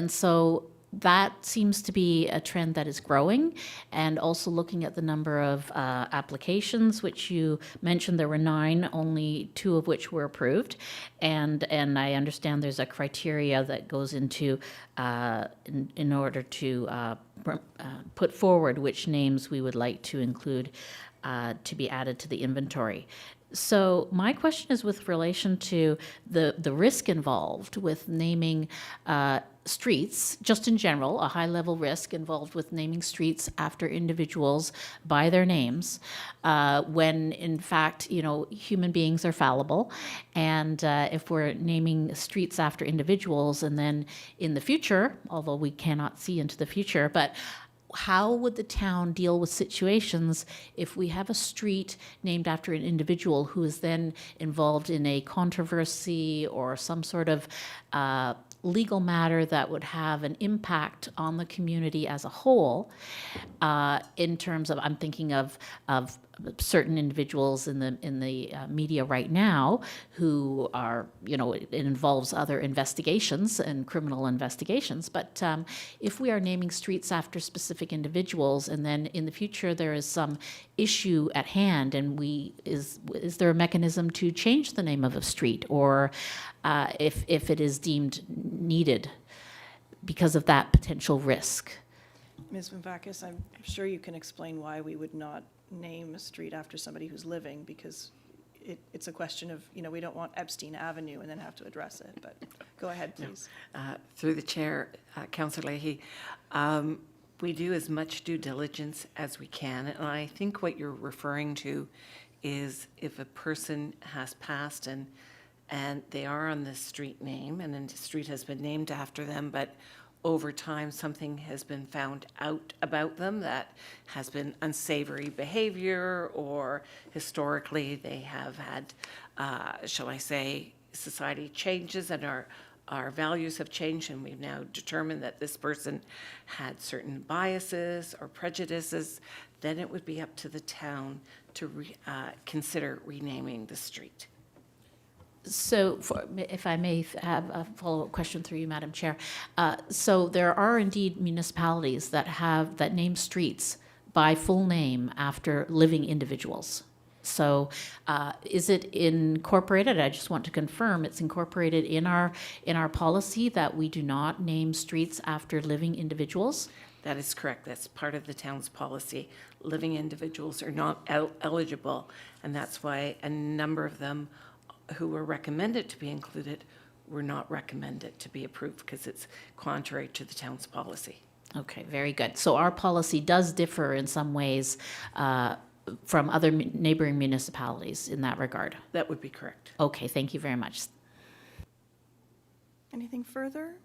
so that seems to be a trend that is growing, and also looking at the number of applications, which you mentioned there were 9, only 2 of which were approved. And I understand there's a criteria that goes into in order to put forward which names we would like to include to be added to the inventory. So my question is with relation to the risk involved with naming streets, just in general, a high-level risk involved with naming streets after individuals by their names, when in fact, you know, human beings are fallible. And if we're naming streets after individuals, and then in the future, although we cannot see into the future, but how would the town deal with situations if we have a street named after an individual who is then involved in a controversy or some sort of legal matter that would have an impact on the community as a whole, in terms of, I'm thinking of certain individuals in the media right now who are, you know, it involves other investigations and criminal investigations. But if we are naming streets after specific individuals, and then in the future there is some issue at hand, and is there a mechanism to change the name of a street, or if it is deemed needed because of that potential risk? Ms. Vouvakis, I'm sure you can explain why we would not name a street after somebody who's living, because it's a question of, you know, we don't want Epstein Avenue and then have to address it, but go ahead, please. Through the chair, Councillor Leahy, we do as much due diligence as we can, and I think what you're referring to is if a person has passed and they are on the street name, and then the street has been named after them, but over time something has been found out about them that has been unsavory behavior, or historically they have had, shall I say, society changes and our values have changed, and we've now determined that this person had certain biases or prejudices, then it would be up to the town to consider renaming the street. So, if I may have a follow-up question through you, Madam Chair. So there are indeed municipalities that name streets by full name after living individuals. So is it incorporated? I just want to confirm it's incorporated in our policy that we do not name streets after living individuals? That is correct. That's part of the town's policy. Living individuals are not eligible, and that's why a number of them who were recommended to be included were not recommended to be approved, because it's contrary to the town's policy. Okay, very good. So our policy does differ in some ways from other neighboring municipalities in that regard. That would be correct. Okay, thank you very much. Anything further?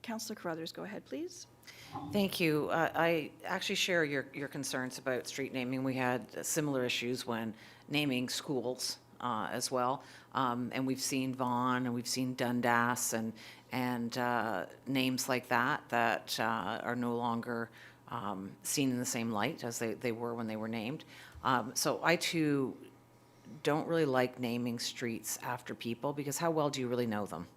Councillor Carruthers, go ahead, please. Thank you. I actually share your concerns about street naming. We had similar issues when naming schools as well. And we've seen Vaughan and we've seen Dundas and names like that are no longer seen in the same light as they were when they were named. So I too don't really like naming streets after people, because how well do you really know them?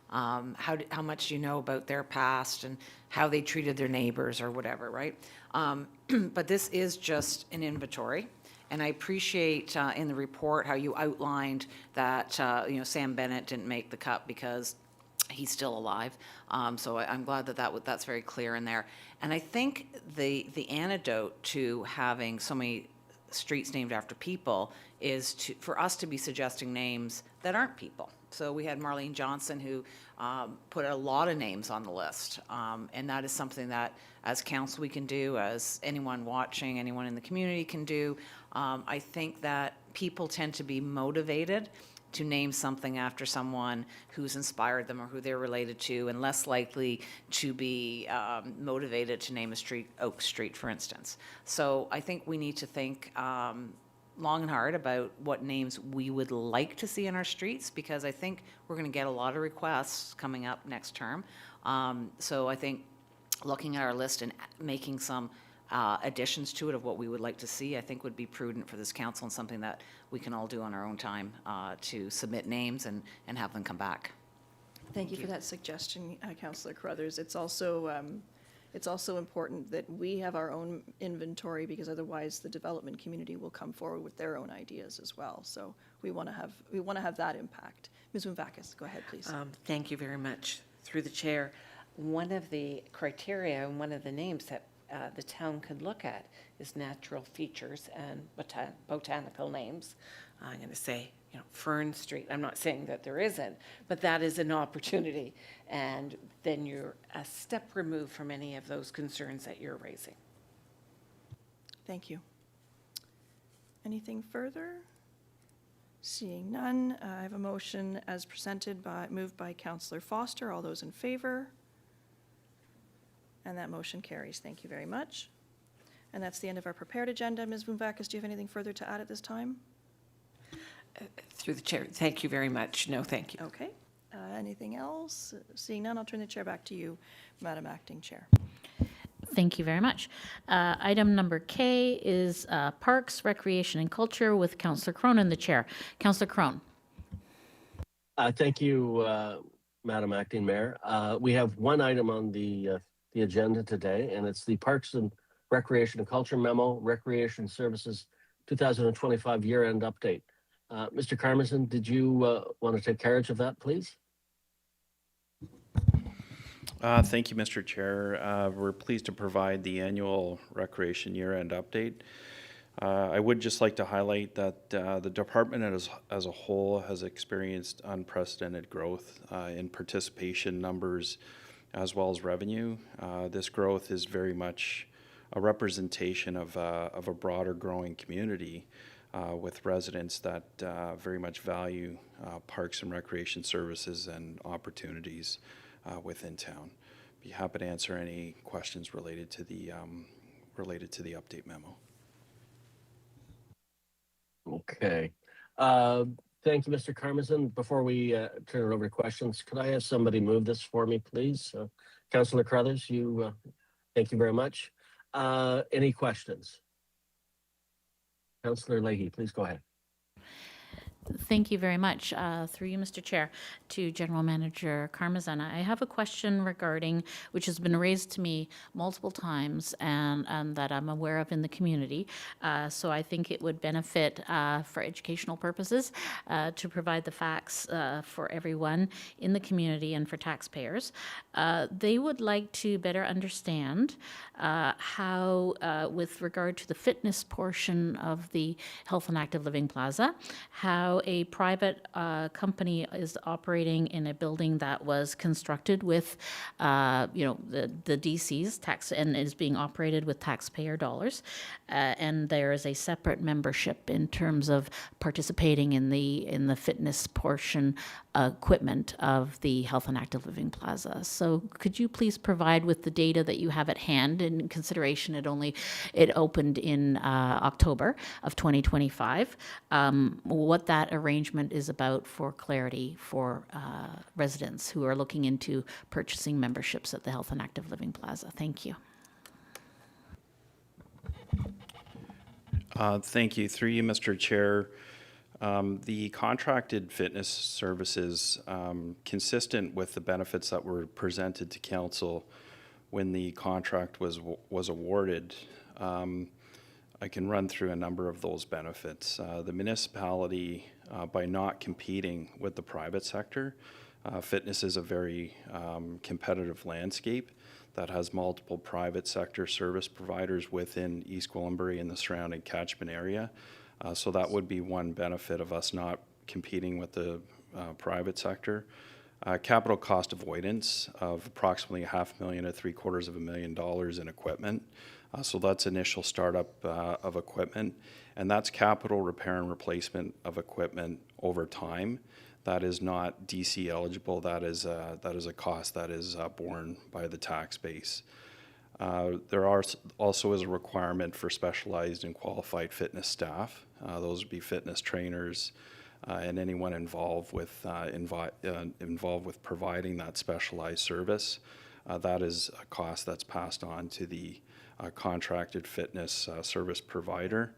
How much do you know about their past and how they treated their neighbors or whatever, right? But this is just an inventory. And I appreciate in the report how you outlined that, Sam Bennett didn't make the cut because he's still alive. So I'm glad that's very clear in there. And I think the antidote to having so many streets named after people is for us to be suggesting names that aren't people. So we had Marlene Johnson, who put a lot of names on the list. And that is something that as council we can do, as anyone watching, anyone in the community can do. I think that people tend to be motivated to name something after someone who's inspired them or who they're related to, and less likely to be motivated to name a street, Oak Street, for instance. So I think we need to think long and hard about what names we would like to see in our streets, because I think we're going to get a lot of requests coming up next term. So I think looking at our list and making some additions to it of what we would like to see, I think would be prudent for this council, and something that we can all do on our own time to submit names and have them come back. Thank you for that suggestion, Councillor Carruthers. It's also important that we have our own inventory, because otherwise the development community will come forward with their own ideas as well. So we want to have that impact. Ms. Moonvakis, go ahead, please. Thank you very much. Through the chair, one of the criteria and one of the names that the town could look at is natural features and botanical names. I'm going to say, Fern Street. I'm not saying that there isn't, but that is an opportunity. And then you're a step removed from any of those concerns that you're raising. Thank you. Anything further? Seeing none, I have a motion as moved by Councillor Foster. All those in favor? And that motion carries. Thank you very much. And that's the end of our prepared agenda. Ms. Moonvakis, do you have anything further to add at this time? Through the chair, thank you very much. No, thank you. Okay. Anything else? Seeing none, I'll turn the chair back to you, Madam Acting Chair. Thank you very much. Item number K is Parks, Recreation and Culture with Councillor Cronin, the chair. Councillor Cronin. Thank you, Madam Acting Mayor. We have one item on the agenda today, and it's the Parks and Recreation and Culture Memo, Recreation Services 2025 year-end update. Mr. Carmison, did you want to take carriage of that, please? Thank you, Mr. Chair. We're pleased to provide the annual recreation year-end update. I would just like to highlight that the department as a whole has experienced unprecedented growth in participation numbers as well as revenue. This growth is very much a representation of a broader growing community with residents that very much value parks and recreation services and opportunities within town. Be happy to answer any questions related to the update memo. Okay. Thank you, Mr. Karmazin. Before we turn it over to questions, could I have somebody move this for me, please? Councillor Carruthers, thank you very much. Any questions? Councillor Leahy, please go ahead. Thank you very much. Through you, Mr. Chair, to General Manager Karmazin. I have a question regarding, which has been raised to me multiple times and that I'm aware of in the community. So I think it would benefit for educational purposes to provide the facts for everyone in the community and for taxpayers. They would like to better understand how, with regard to the fitness portion of the Health and Active Living Plaza, how a private company is operating in a building that was constructed with, the DC's tax and is being operated with taxpayer dollars, and there is a separate membership in terms of participating in the fitness portion equipment of the Health and Active Living Plaza. So could you please provide with the data that you have at hand, in consideration it opened in October of 2025, what that arrangement is about for clarity for residents who are looking into purchasing memberships at the Health and Active Living Plaza. Thank you. Thank you. Through you, Mr. Chair. The contracted fitness services, consistent with the benefits that were presented to council when the contract was awarded, I can run through a number of those benefits. The municipality, by not competing with the private sector, fitness is a very competitive landscape that has multiple private sector service providers within East Gwillimbury and the surrounding catchment area. So that would be one benefit of us not competing with the private sector. Capital cost avoidance of approximately $500,000 to $750,000 in equipment. So that's initial startup of equipment, and that's capital repair and replacement of equipment over time. That is not DC eligible. That is a cost that is borne by the tax base. There also is a requirement for specialized and qualified fitness staff. Those would be fitness trainers and anyone involved with providing that specialized service. That is a cost that's passed on to the contracted fitness service provider.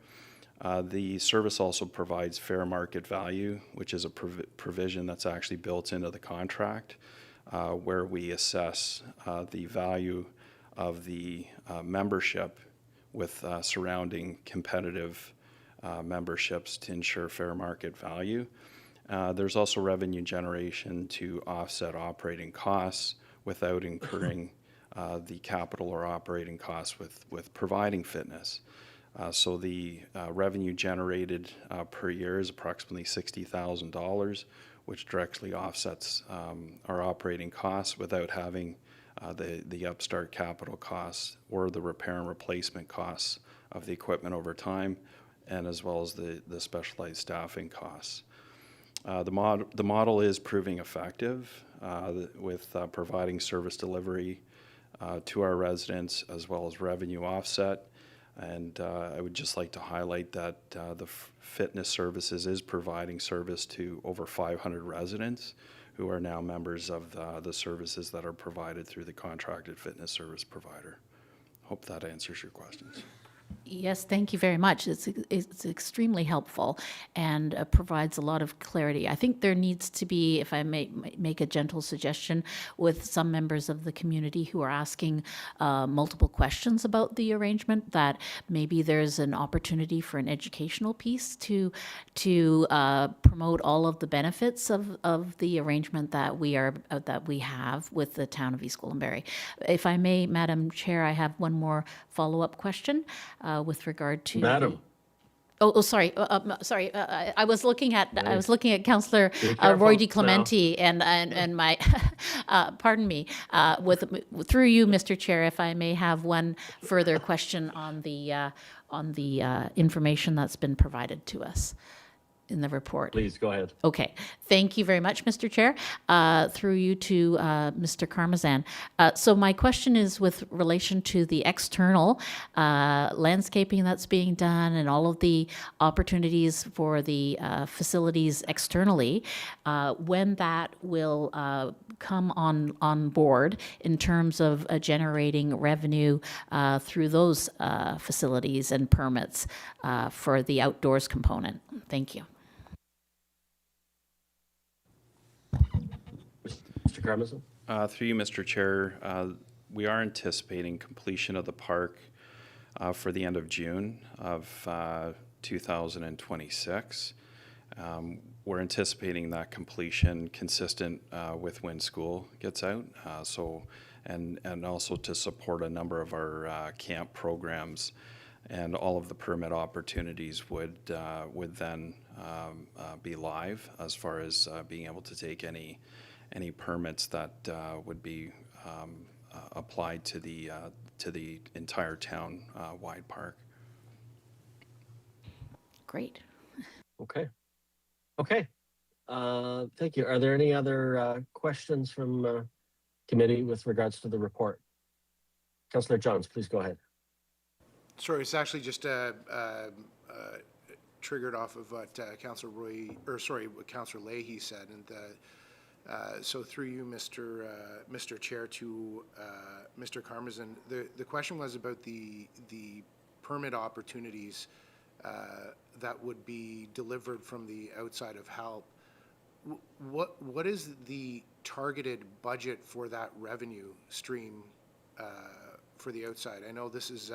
The service also provides fair market value, which is a provision that's actually built into the contract, where we assess the value of the membership with surrounding competitive memberships to ensure fair market value. There's also revenue generation to offset operating costs without incurring the capital or operating costs with providing fitness. So the revenue generated per year is approximately $60,000, which directly offsets our operating costs without having the upstart capital costs or the repair and replacement costs of the equipment over time, and as well as the specialized staffing costs. The model is proving effective with providing service delivery to our residents as well as revenue offset. And I would just like to highlight that the fitness services is providing service to over 500 residents who are now members of the services that are provided through the contracted fitness service provider. Hope that answers your questions. Yes, thank you very much. It's extremely helpful and provides a lot of clarity. I think there needs to be, if I may make a gentle suggestion, with some members of the community who are asking multiple questions about the arrangement, that maybe there's an opportunity for an educational piece to promote all of the benefits of the arrangement that we have with the town of East Gwillimbury. If I may, Madam Chair, I have one more follow-up question. With regard to Madam. Sorry. I was looking at Councillor careful Roy-DiClemente and my pardon me. Through you, Mr. Chair, if I may have one further question on the information that's been provided to us. in the report? Please, go ahead. Okay, thank you very much, Mr. Chair. Through you to Mr. Karmazan. So my question is with relation to the external landscaping that's being done and all of the opportunities for the facilities externally, when that will come on board in terms of generating revenue through those facilities and permits for the outdoors component. Thank you. Mr. Karmazin? Through you, Mr. Chair, we are anticipating completion of the park for the end of June of 2026. We're anticipating that completion consistent with when school gets out. And also to support a number of our camp programs, and all of the permit opportunities would then be live as far as being able to take any permits that would be applied to the entire town wide park. Great. Okay. Okay. Thank you. Are there any other questions from committee with regards to the report? Councillor Johns, please go ahead. Sorry, it's actually just triggered off of what Councillor what Councillor Leahy said, and so through you, Mr. Chair, to Mr. Karmazin, the question was about the permit opportunities that would be delivered from the outside of HALP. What is the targeted budget for that revenue stream for the outside? I know this is,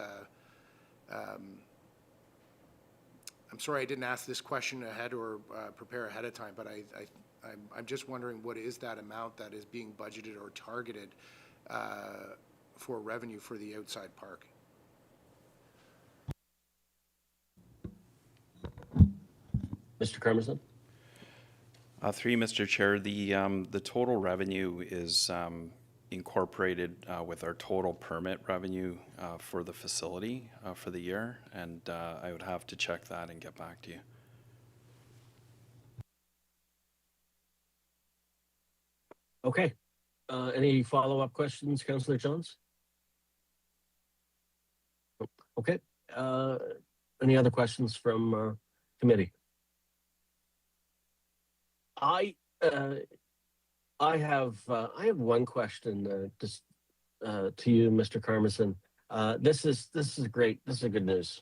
I'm sorry I didn't ask this question ahead or prepare ahead of time, but I'm just wondering, what is that amount that is being budgeted or targeted for revenue for the outside park? Mr. Karmazin? Through you, Mr. Chair, the total revenue is incorporated with our total permit revenue for the facility for the year, and I would have to check that and get back to you. Okay. Any follow-up questions, Councillor Johns? Okay. Any other questions from committee? I have one question just to you, Mr. Karmazin. This is great. This is a good news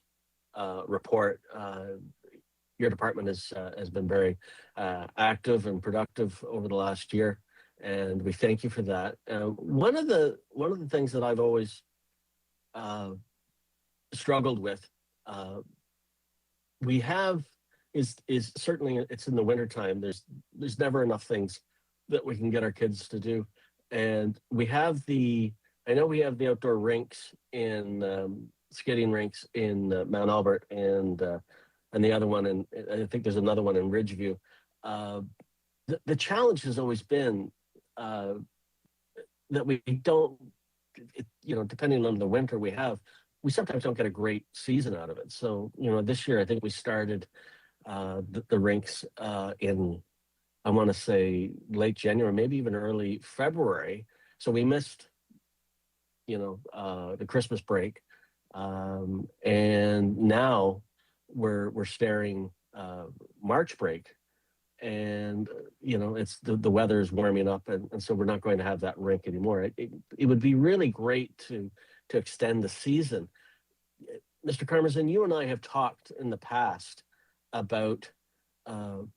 report. Your department has been very active and productive over the last year, and we thank you for that. One of the things that I've always struggled with, we have. Is certainly, it's in the wintertime. There's never enough things that we can get our kids to do. And we have I know we have the outdoor rinks in skating rinks in Mount Albert and the other one, and I think there's another one in Ridgeview. The challenge has always been that we don't, depending on the winter we sometimes don't get a great season out of it. So, this year I think we started the rinks in, I want to say, late January, maybe even early February. So we missed, the Christmas break, and now we're staring March break, and it's the weather is warming up, and so we're not going to have that rink anymore. It would be really great to extend the season. Mr. Karmazin, you and I have talked in the past about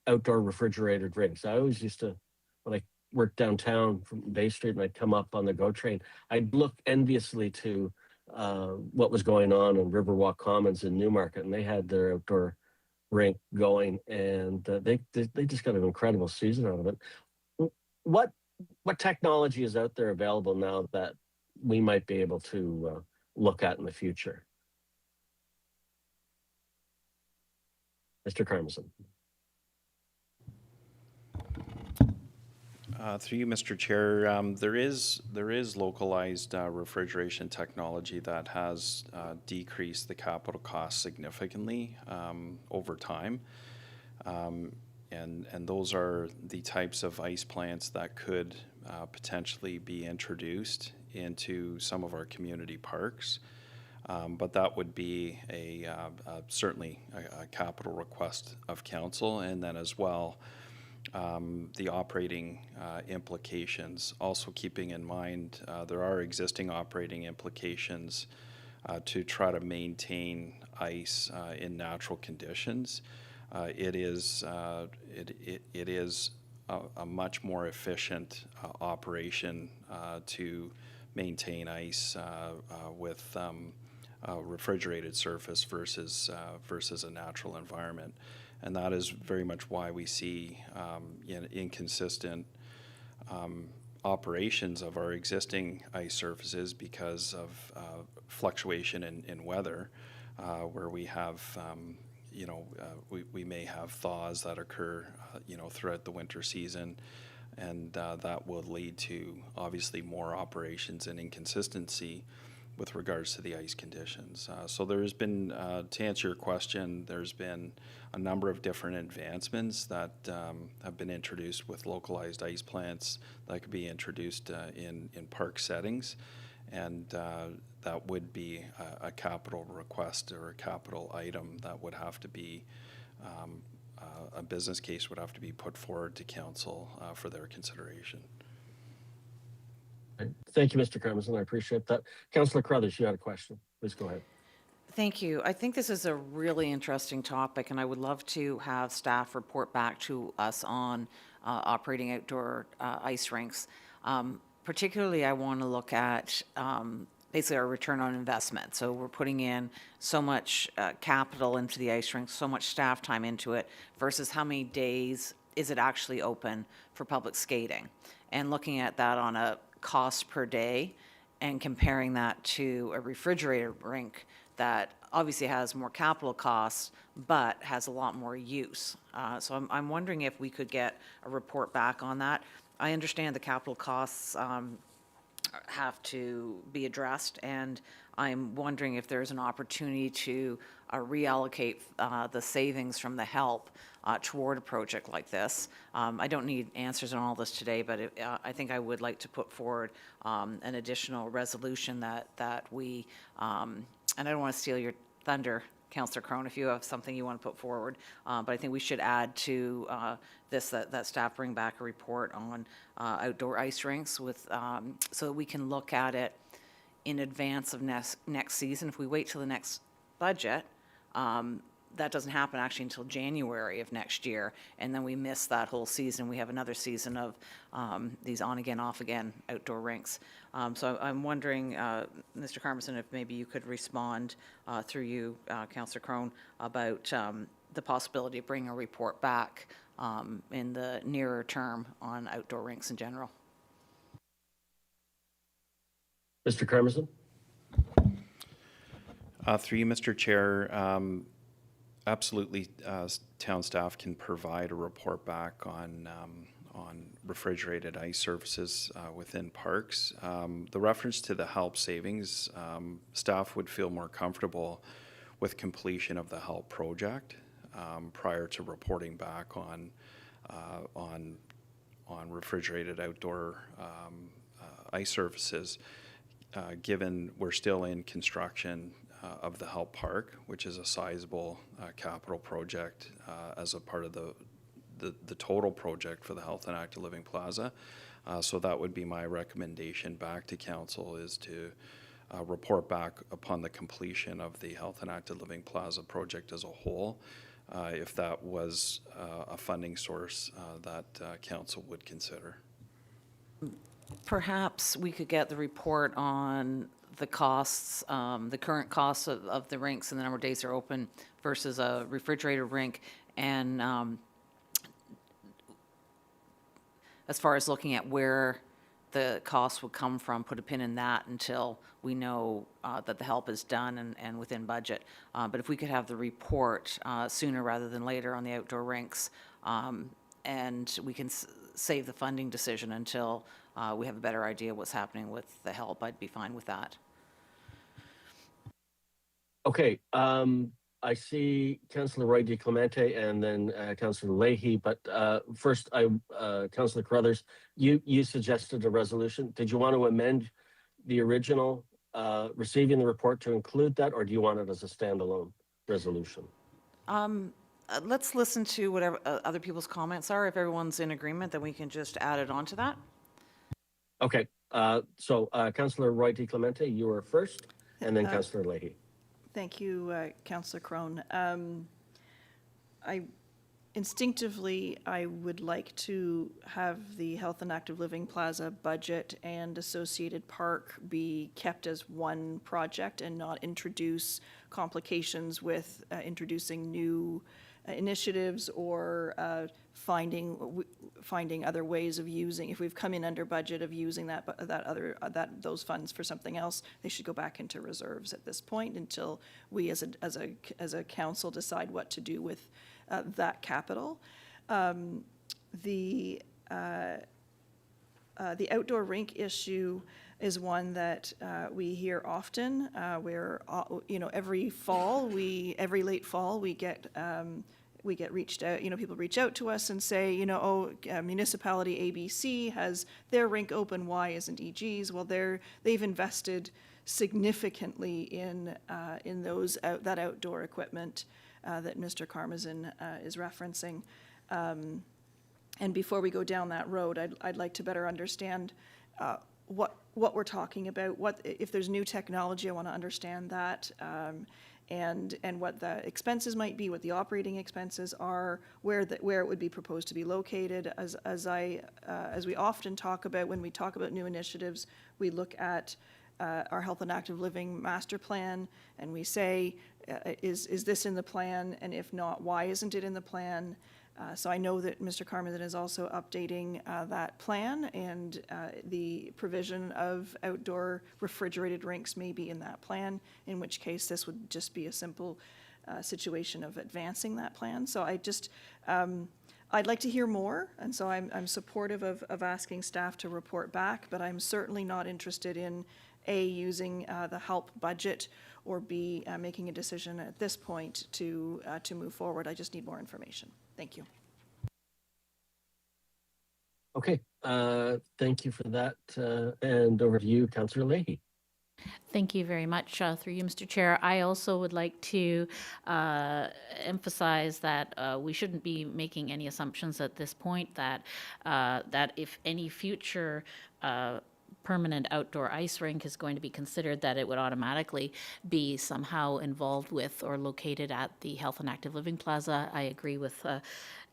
outdoor refrigerated rinks. I always used to, when I worked downtown from Bay Street and I'd come up on the GO train, I'd look enviously to what was going on in Riverwalk Commons in Newmarket, and they had their outdoor rink going, and they just got an incredible season out of it. What technology is out there available now that we might be able to look at in the future? Mr. Karmazin. Through you, Mr. Chair, there is localized refrigeration technology that has decreased the capital cost significantly over time. And those are the types of ice plants that could potentially be introduced into some of our community parks. But that would be certainly a capital request of council, and then as well, the operating implications. Also keeping in mind, there are existing operating implications to try to maintain ice in natural conditions. It is a much more efficient operation to maintain ice with a refrigerated surface versus a natural environment. And that is very much why we see inconsistent operations of our existing ice surfaces because of fluctuation in weather, where we have, we may have thaws that occur, throughout the winter season, and that will lead to obviously more operations and inconsistency with regards to the ice conditions. So there's been, to answer your question, there's been a number of different advancements that have been introduced with localized ice plants that could be introduced in park settings. And that would be a capital request or a capital item that would have to be, a business case would have to be put forward to council for their consideration. Thank you, Mr. Carruthers, I appreciate that. Councillor Carruthers, you had a question. Please go ahead. Thank you. I think this is a really interesting topic, and I would love to have staff report back to us on operating outdoor ice rinks. Particularly, I want to look at basically our return on investment. So we're putting in so much capital into the ice rink, so much staff time into it, versus how many days is it actually open for public skating? And looking at that on a cost per day and comparing that to a refrigerator rink that obviously has more capital costs but has a lot more use. So I'm wondering if we could get a report back on that. I understand the capital costs have to be addressed, and I'm wondering if there's an opportunity to reallocate the savings from the HELP toward a project like this. I don't need answers on all this today, but I think I would like to put forward an additional resolution that we, and I don't want to steal your thunder, Councillor Crone, if you have something you want to put forward, but I think we should add to this that staff bring back a report on outdoor ice rinks with, so that we can look at it in advance of next season. If we wait till the next budget, that doesn't happen actually until January of next year, and then we miss that whole season. We have another season of these on-again, off-again outdoor rinks. So I'm wondering, Mr. Carmison, if maybe you could respond through you, Councillor Crone, about the possibility of bringing a report back in the nearer term on outdoor rinks in general. Mr. Carmison? Through you, Mr. Chair, absolutely, town staff can provide a report back on refrigerated ice surfaces within parks. The reference to the HELP savings, staff would feel more comfortable with completion of the HELP project prior to reporting back on refrigerated outdoor ice surfaces, given we're still in construction of the HELP Park, which is a sizable capital project as a part of the total project for the Health and Active Living Plaza. So that would be my recommendation back to council, is to report back upon the completion of the Health and Active Living Plaza project as a whole, if that was a funding source that council would consider. Perhaps we could get the report on the costs, the current costs of the rinks and the number of days they're open versus a refrigerator rink, and as far as looking at where the costs would come from, put a pin in that until we know that the HELP is done and within budget. But if we could have the report sooner rather than later on the outdoor rinks, and we can save the funding decision until we have a better idea what's happening with the HELP, I'd be fine with that. Okay, I see Councillor Roy-DiClemente and then Councillor Leahy, but first, Councillor Carruthers, you suggested a resolution. Did you want to amend the original receiving the report to include that, or do you want it as a standalone resolution? Let's listen to whatever other people's comments are. If everyone's in agreement, then we can just add it on to that. Okay, so Councillor Roy-DiClemente, you were first, and then Councillor Leahy. Thank you, Councillor Crone. Instinctively, I would like to have the Health and Active Living Plaza budget and associated park be kept as one project and not introduce complications with introducing new initiatives or finding other ways of using. If we've come in under budget of using those funds for something else, they should go back into reserves at this point until we as a council decide what to do with that capital. The outdoor rink issue is one that we hear often, where every late fall we get reached out. People reach out to us and say, municipality ABC has their rink open. Why isn't EG's? Well, they've invested significantly in that outdoor equipment that Mr. Karmazin is referencing. And before we go down that road, I'd like to better understand what we're talking about. If there's new technology, I want to understand that, and what the expenses might be, what the operating expenses are, where it would be proposed to be located. As we often talk about when we talk about new initiatives, we look at our Health and Active Living Master Plan, and we say, is this in the plan? And if not, why isn't it in the plan? So I know that Mr. Karmazin is also updating that plan, and the provision of outdoor refrigerated rinks may be in that plan, in which case this would just be a simple situation of advancing that plan. So I'd like to hear more, and so I'm supportive of asking staff to report back, but I'm certainly not interested in A, using the HELP budget, or B, making a decision at this point to move forward. I just need more information. Thank you. Okay, thank you for that. And over to you, Councillor Leahy. Thank you very much. Through you, Mr. Chair, I also would like to emphasize that we shouldn't be making any assumptions at this point that if any future permanent outdoor ice rink is going to be considered, that it would automatically be somehow involved with or located at the Health and Active Living Plaza. I agree with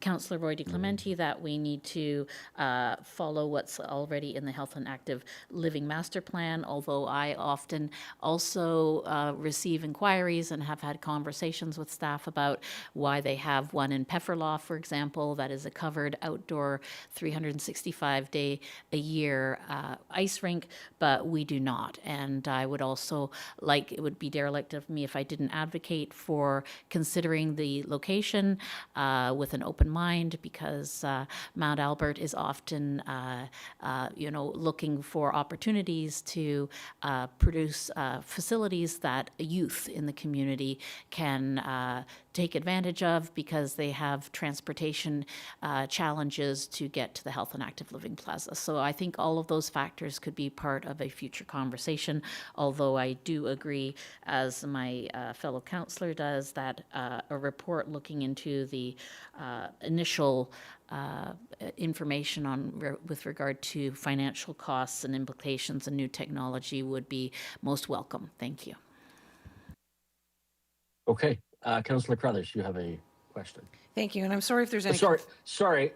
Councillor Roy-DiClemente that we need to follow what's already in the Health and Active Living Master Plan, although I often also receive inquiries and have had conversations with staff about why they have one in Pefferlaw, for example, that is a covered outdoor 365-day a year ice rink, but we do not. And I would also it would be derelict of me if I didn't advocate for considering the location with an open mind, because Mount Albert is often, looking for opportunities to produce facilities that youth in the community can take advantage of, because they have transportation challenges to get to the Health and Active Living Plaza. So I think all of those factors could be part of a future conversation, although I do agree, as my fellow councillor does, that a report looking into the initial information with regard to financial costs and implications and new technology would be most welcome. Thank you. Okay, Councillor Carruthers, you have a question. Thank you, and I'm sorry if there's any... Sorry.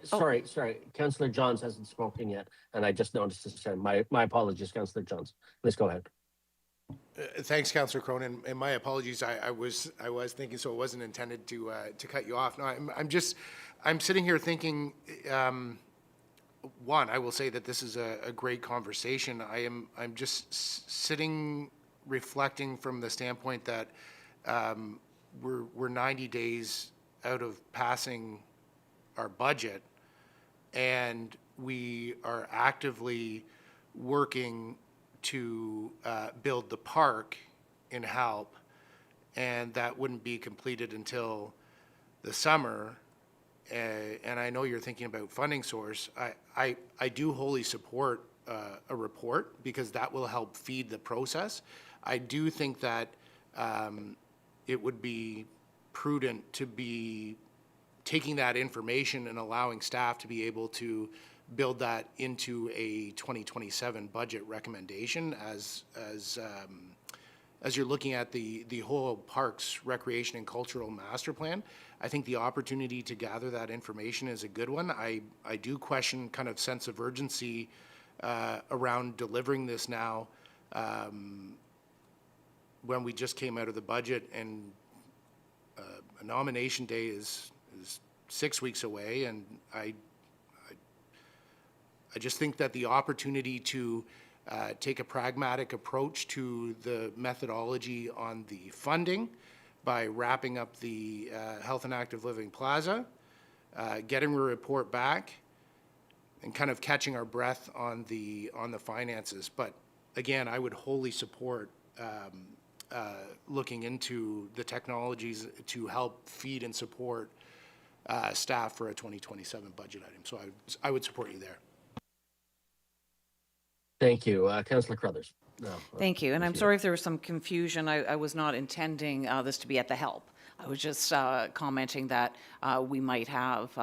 Councillor Johns hasn't spoken yet, and I just noticed this. My apologies, Councillor Johns. Please go ahead. Thanks, Councillor Cronin, and my apologies. I was thinking, so it wasn't intended to cut you off. No, I'm sitting here thinking. One, I will say that this is a great conversation. I'm just sitting reflecting from the standpoint that we're 90 days out of passing our budget, and we are actively working to build the park in HELP, and that wouldn't be completed until the summer, and I know you're thinking about funding source, I do wholly support a report, because that will help feed the process. I do think that it would be prudent to be taking that information and allowing staff to be able to build that into a 2027 budget recommendation as you're looking at the whole Parks, Recreation and Cultural Master Plan. I think the opportunity to gather that information is a good one. I do question kind of sense of urgency around delivering this now, when we just came out of the budget, and a nomination day is 6 weeks away, and I just think that the opportunity to take a pragmatic approach to the methodology on the funding by wrapping up the Health and Active Living Plaza, getting a report back, and kind of catching our breath on the finances. But again, I would wholly support looking into the technologies to help feed and support staff for a 2027 budget item. So I would support you there. Thank you. Councillor Carruthers. No, Thank you, and I'm sorry if there was some confusion. I was not intending this to be at the help. I was just commenting that we might have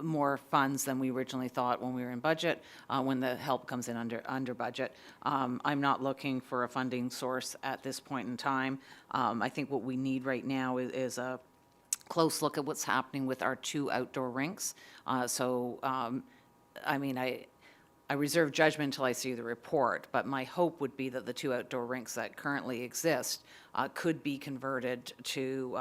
more funds than we originally thought when we were in budget, when the help comes in under budget. I'm not looking for a funding source at this point in time. I think what we need right now is a close look at what's happening with our 2 outdoor rinks. I mean, I reserve judgment until I see the report, but my hope would be that the 2 outdoor rinks that currently exist could be converted to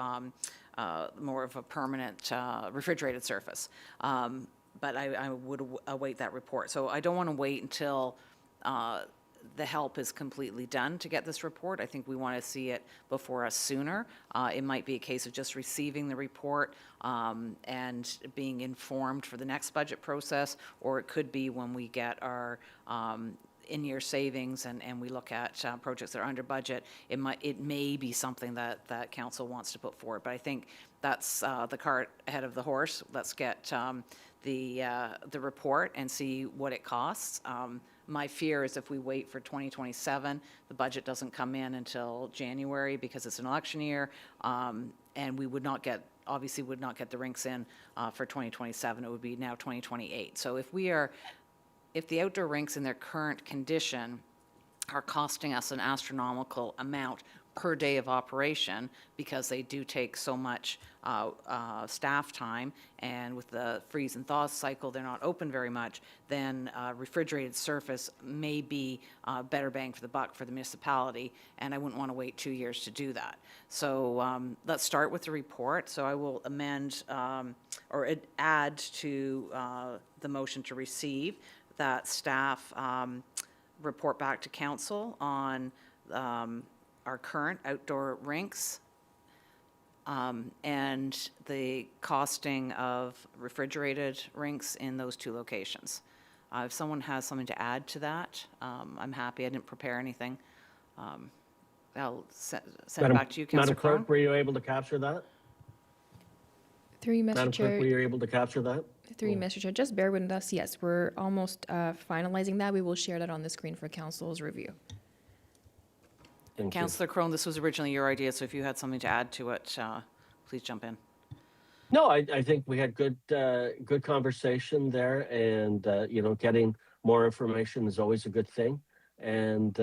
more of a permanent refrigerated surface. But I would await that report. So I don't want to wait until the help is completely done to get this report. I think we want to see it before us sooner. It might be a case of just receiving the report and being informed for the next budget process, or it could be when we get our in-year savings and we look at projects that are under budget, it may be something that council wants to put forward. But I think that's the cart ahead of the horse. Let's get the report and see what it costs. My fear is if we wait for 2027, the budget doesn't come in until January because it's an election year, and we would not get, obviously would not get the rinks in for 2027. It would be now 2028. So if the outdoor rinks in their current condition are costing us an astronomical amount per day of operation because they do take so much staff time, and with the freeze and thaw cycle, they're not open very much, then refrigerated surface may be better bang for the buck for the municipality, and I wouldn't want to wait 2 years to do that. So let's start with the report. So I will amend or add to the motion to receive that staff report back to council on our current outdoor rinks and the costing of refrigerated rinks in those 2 locations. If someone has something to add to that, I'm happy. I didn't prepare anything. I'll send it back to you, Councillor Madam Crone. Clerk, were you able to capture that? Through you, Mr. Madam Clerk, Chair. were you able to capture that? Through you, Mr. Chair. Just bear with us. Yes, we're almost finalizing that. We will share that on the screen for council's review. Thank you. Councillor Crone, this was originally your idea, so if you had something to add to it, please jump in. No, I think we had good conversation there, and getting more information is always a good thing. And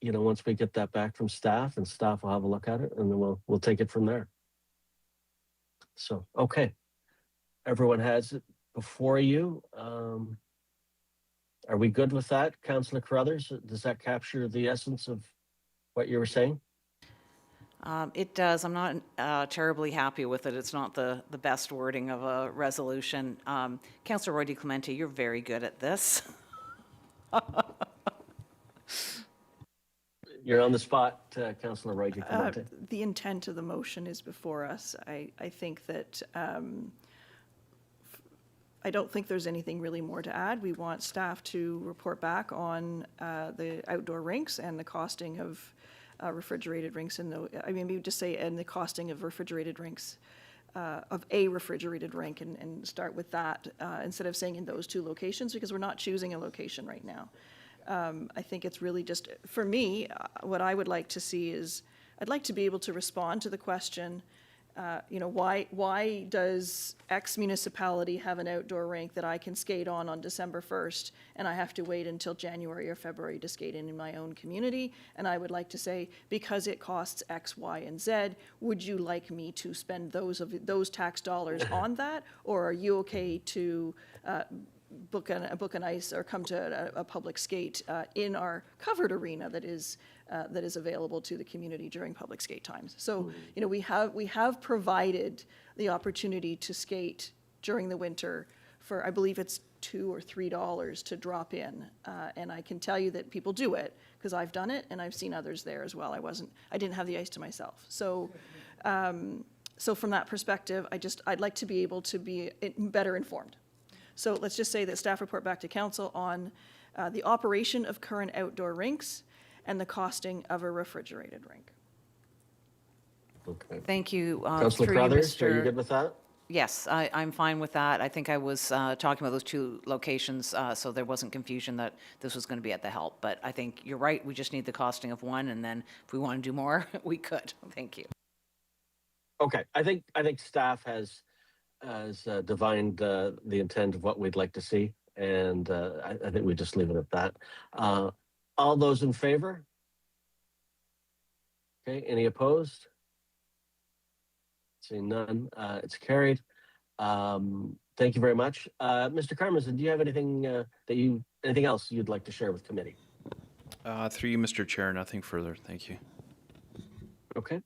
once we get that back from staff, and staff will have a look at it, and then we'll take it from there. So, okay, everyone has it before you. Are we good with that, Councillor Carruthers? Does that capture the essence of what you were saying? It does. I'm not terribly happy with it. It's not the best wording of a resolution. Councillor Roy-DiClemente, you're very good at this. You're on the spot, Councillor Roy-DiClemente. The intent of the motion is before us. I think that I don't think there's anything really more to add. We want staff to report back on the outdoor rinks and the costing of refrigerated rinks and maybe just say, and the costing of refrigerated rinks, of a refrigerated rink, and start with that instead of saying in those two locations, because we're not choosing a location right now. I think it's really just, for me, what I would like to see is, I'd like to be able to respond to the question, why does X municipality have an outdoor rink that I can skate on December 1st, and I have to wait until January or February to skate in my own community? And I would like to say, because it costs X, Y, and Z, would you like me to spend those tax dollars on that? Or are you okay to book an ice or come to a public skate in our covered arena that is available to the community during public skate times? So, we have provided the opportunity to skate during the winter for, I believe it's $2 or $3 to drop in. And I can tell you that people do it, because I've done it and I've seen others there as well. I didn't have the ice to myself. So, so from that perspective, I'd like to be able to be better informed. So let's just say that staff report back to council on the operation of current outdoor rinks and the costing of a refrigerated rink. Okay. Thank you. Councillor through you, Carruthers, are you Mr. good with that? Yes, I'm fine with that. I think I was talking about those two locations, so there wasn't confusion that this was going to be at the help. But I think you're right, we just need the costing of one, and then if we want to do more, we could. Thank you. Okay, I think staff has divined the intent of what we'd like to see, and I think we just leave it at that. All those in favor? Okay, any opposed? Seeing none, it's carried. Thank you very much. Mr. Carmazin, do you have anything anything else you'd like to share with committee? Through you, Mr. Chair, nothing further. Thank you. Okay.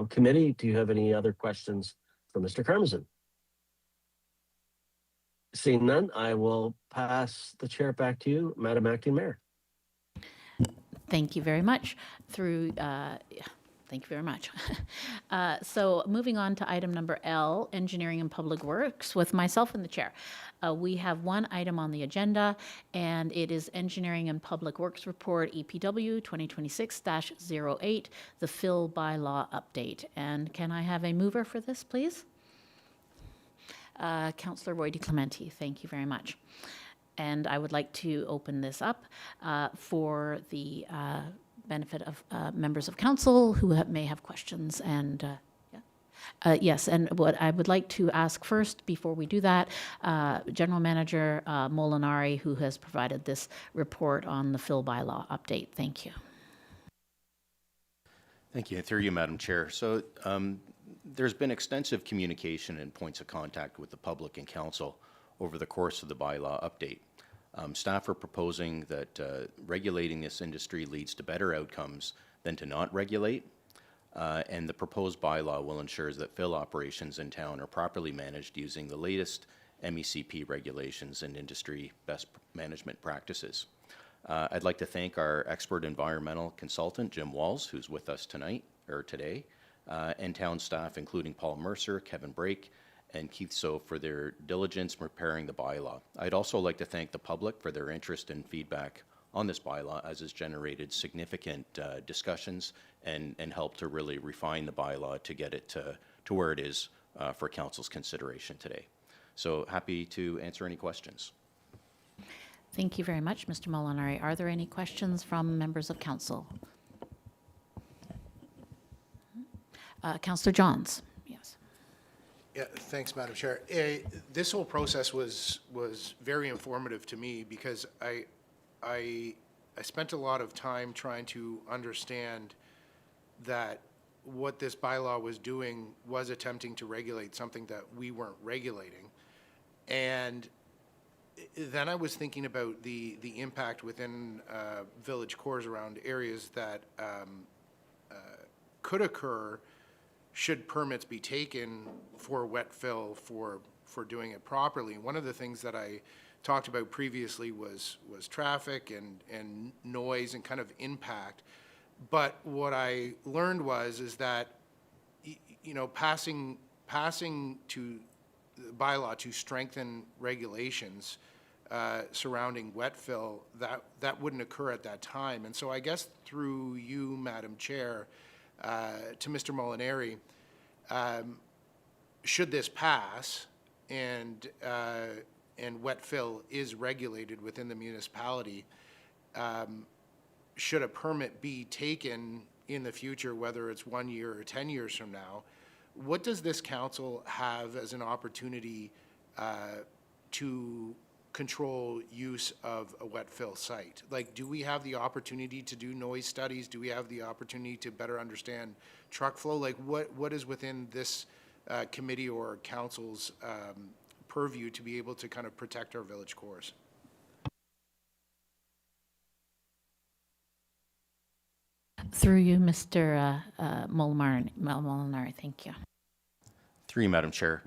Committee, do you have any other questions for Mr. Carmazin? Seeing none, I will pass the chair back to you, Madam Acting Mayor. Thank you very much. Thank you very much. So moving on to item number L, Engineering and Public Works, with myself in the chair. We have one item on the agenda, and it is Engineering and Public Works Report, EPW 2026-08, the fill bylaw update. And can I have a mover for this, please? Councillor Roy-DiClemente, thank you very much. And I would like to open this up for the benefit of members of council who may have questions. And yes, and what I would like to ask first, before we do that, General Manager Molinari, who has provided this report on the fill bylaw update. Thank you. Thank you. Through you, Madam Chair. So there's been extensive communication and points of contact with the public and council over the course of the bylaw update. Staff are proposing that regulating this industry leads to better outcomes than to not regulate, and the proposed bylaw will ensure that fill operations in town are properly managed using the latest MECP regulations and industry best management practices. I'd like to thank our expert environmental consultant, Jim Walls, who's with us today, and town staff, including Paul Mercer, Kevin Brake, and Keith So for their diligence in preparing the bylaw. I'd also like to thank the public for their interest and feedback on this bylaw, as it's generated significant discussions and helped to really refine the bylaw to get it to where it is for council's consideration today. So happy to answer any questions. Thank you very much, Mr. Molinari. Are there any questions from members of council? Councillor Johns. Yes. Yeah, thanks, Madam Chair. This whole process was very informative to me because I spent a lot of time trying to understand that what this bylaw was doing was attempting to regulate something that we weren't regulating. And then I was thinking about the impact within village cores around areas that could occur should permits be taken for wet fill for doing it properly. One of the things that I talked about previously was traffic and noise and kind of impact. But what I learned is that, you know, passing to bylaw to strengthen regulations surrounding wet fill, that wouldn't occur at that time. And so I guess through you, Madam Chair, to Mr. Molinari, should this pass and wet fill is regulated within the municipality, should a permit be taken in the future, whether it's 1 year or 10 years from now, what does this council have as an opportunity to control use of a wet fill site? Like, do we have the opportunity to do noise studies? Do we have the opportunity to better understand truck flow? Like, what is within this committee or council's purview to be able to kind of protect our village cores? Through you, Mr. Molinari, thank you. Through you, Madam Chair.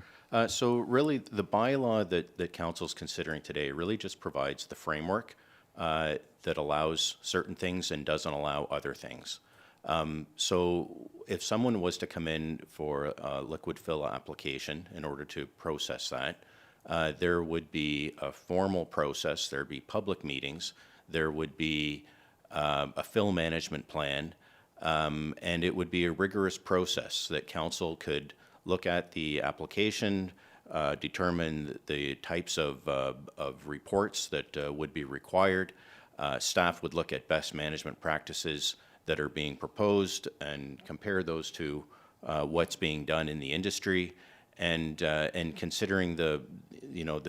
So really, the bylaw that Council's considering today really just provides the framework that allows certain things and doesn't allow other things. So if someone was to come in for a liquid fill application in order to process that, there would be a formal process, there'd be public meetings, there would be a fill management plan, and it would be a rigorous process that Council could look at the application, determine the types of reports that would be required. Staff would look at best management practices that are being proposed and compare those to what's being done in the industry. And considering the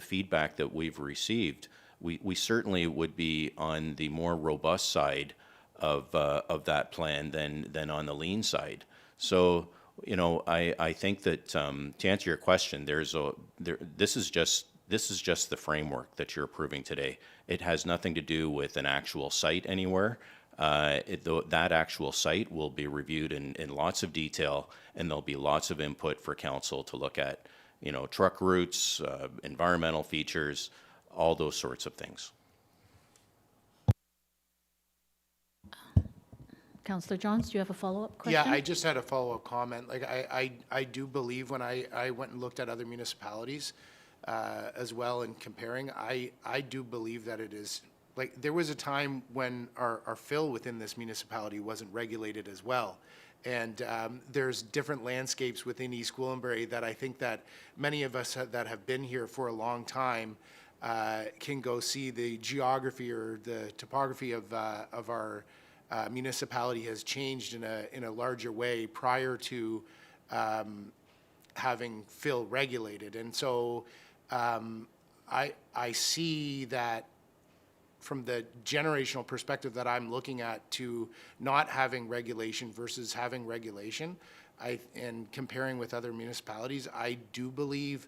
feedback that we've received, we certainly would be on the more robust side of that plan than on the lean side. So, I think that to answer your question, this is just the framework that you're approving today. It has nothing to do with an actual site anywhere. That actual site will be reviewed in lots of detail, and there'll be lots of input for council to look at, truck routes, environmental features, all those sorts of things. Councillor Johns, do you have a follow-up question? Yeah, I just had a follow-up comment. Like, I do believe when I went and looked at other municipalities as well and comparing, I do believe that it is, like, there was a time when our fill within this municipality wasn't regulated as well. And there's different landscapes within East Gwillimbury that I think that many of us that have been here for a long time can go see the geography or the topography of our municipality has changed in a larger way prior to having fill regulated. And so I see that from the generational perspective that I'm looking at, to not having regulation versus having regulation, and comparing with other municipalities, I do believe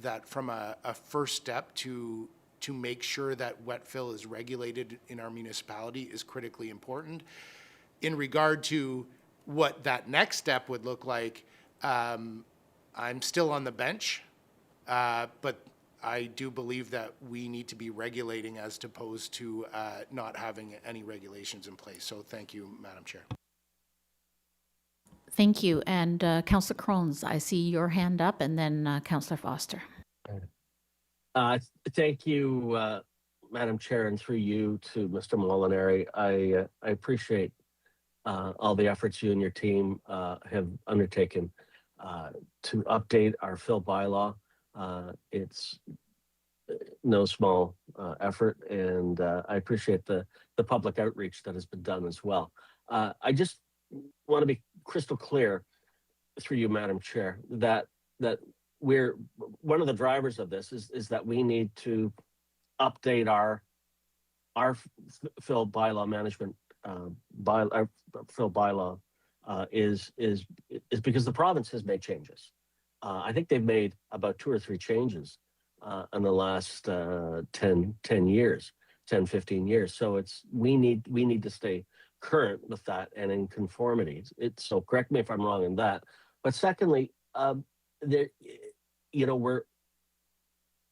that from a first step to make sure that wet fill is regulated in our municipality is critically important. In regard to what that next step would look like, I'm still on the bench, but I do believe that we need to be regulating as opposed to not having any regulations in place. So thank you, Madam Chair. Thank you. And Councillor Crones, I see your hand up, and then Councillor Foster. Thank you, Madam Chair, and through you to Mr. Molinari. I appreciate all the efforts you and your team have undertaken to update our fill bylaw. It's no small effort, and I appreciate the public outreach that has been done as well. I just want to be crystal clear through you, Madam Chair, that we're one of the drivers of this is that we need to update our fill bylaw management our fill bylaw is because the province has made changes. I think they've made about 2 or 3 changes in the last 10 years, 10, 15 years. So we need to stay current with that and in conformity. So correct me if I'm wrong in that. But secondly, we're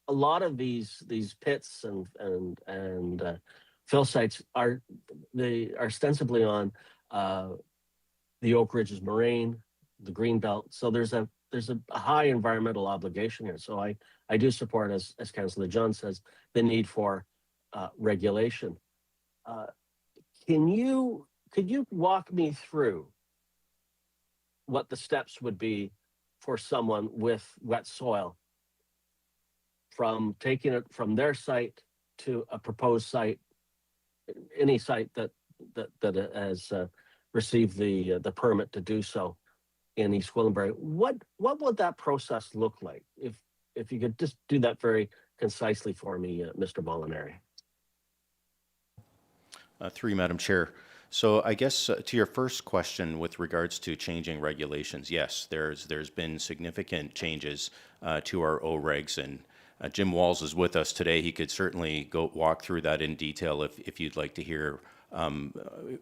a lot of these pits and fill sites are ostensibly on the Oak Ridges Moraine, the Greenbelt. So there's a there's a high environmental obligation here. So I do support, as Councillor John says, the need for regulation. Could you walk me through what the steps would be for someone with wet soil from taking it from their site to a proposed site, any site that has received the permit to do so in East Gwillimbury? What would that process look like? If you could just do that very concisely for me, Mr. Molinari. Through you, Madam Chair. So I guess to your first question with regards to changing regulations, yes, there's been significant changes to our OREGs, and Jim Walls is with us today. He could certainly go walk through that in detail if you'd like to hear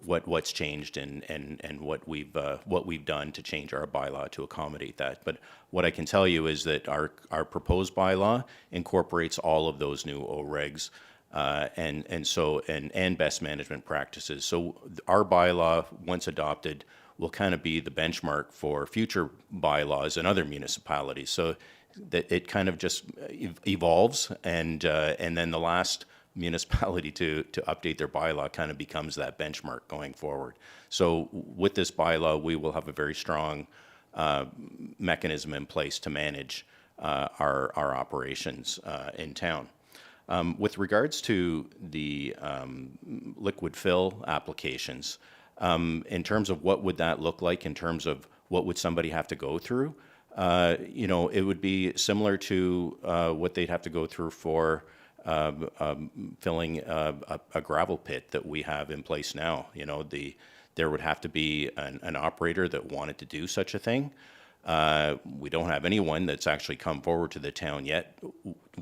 what's changed and what we've done to change our bylaw to accommodate that. But what I can tell you is that our proposed bylaw incorporates all of those new OREGs. And best management practices. So our bylaw, once adopted, will kind of be the benchmark for future bylaws in other municipalities. So that it kind of just evolves, and then the last municipality to update their bylaw kind of becomes that benchmark going forward. So with this bylaw, we will have a very strong mechanism in place to manage our operations in town. With regards to the liquid fill applications, in terms of what would that look like, in terms of what would somebody have to go through, it would be similar to what they'd have to go through for filling a gravel pit that we have in place now. There would have to be an operator that wanted to do such a thing. We don't have anyone that's actually come forward to the town yet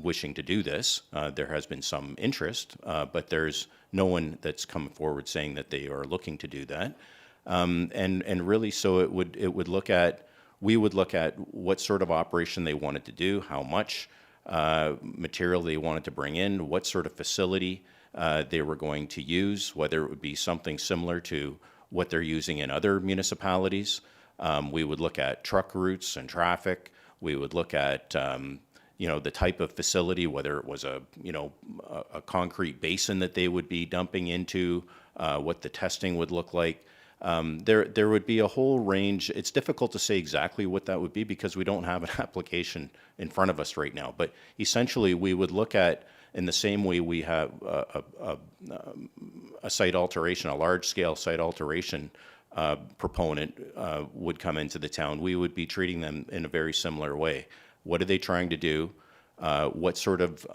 wishing to do this. There has been some interest, but there's no one that's come forward saying that they are looking to do that. And really, so we would look at what sort of operation they wanted to do, how much material they wanted to bring in, what sort of facility they were going to use, whether it would be something similar to what they're using in other municipalities. We would look at truck routes and traffic. We would look at, the type of facility, whether it was a concrete basin that they would be dumping into, what the testing would look like. There would be a whole range. It's difficult to say exactly what that would be because we don't have an application in front of us right now. But essentially, we would look at, in the same way we have a site alteration, a large-scale site alteration proponent would come into the town, we would be treating them in a very similar way. What are they trying to do? What sort of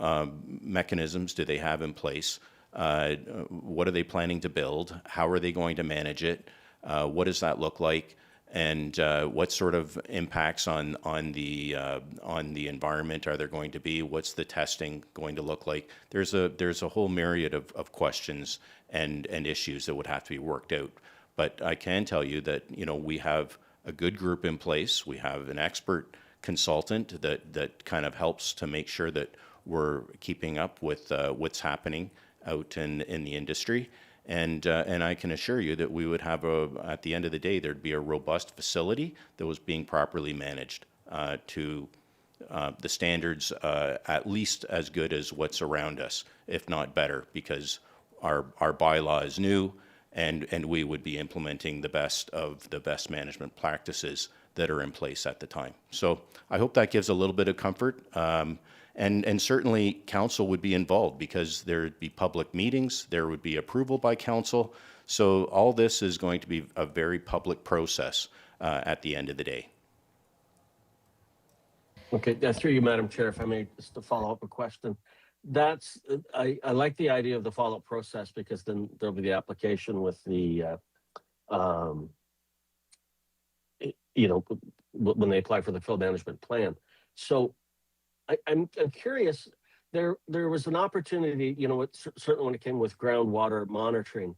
mechanisms do they have in place? What are they planning to build? How are they going to manage it? What does that look like? And what sort of impacts on the environment are there going to be? What's the testing going to look like? There's a whole myriad of questions and issues that would have to be worked out. But I can tell you that, we have a good group in place. We have an expert consultant that kind of helps to make sure that we're keeping up with what's happening out in the industry. And I can assure you that we would have at the end of the day, there'd be a robust facility that was being properly managed to the standards at least as good as what's around us, if not better, because our bylaw is new. And we would be implementing the best management practices that are in place at the time. So I hope that gives a little bit of comfort. And certainly council would be involved because there would be public meetings, there would be approval by council. So all this is going to be a very public process at the end of the day. Okay, through you, Madam Chair, if I may, just to follow up a question. I like the idea of the follow-up process because then there'll be the application with the, when they apply for the field management plan. So I'm curious, there was an opportunity, certainly when it came with groundwater monitoring,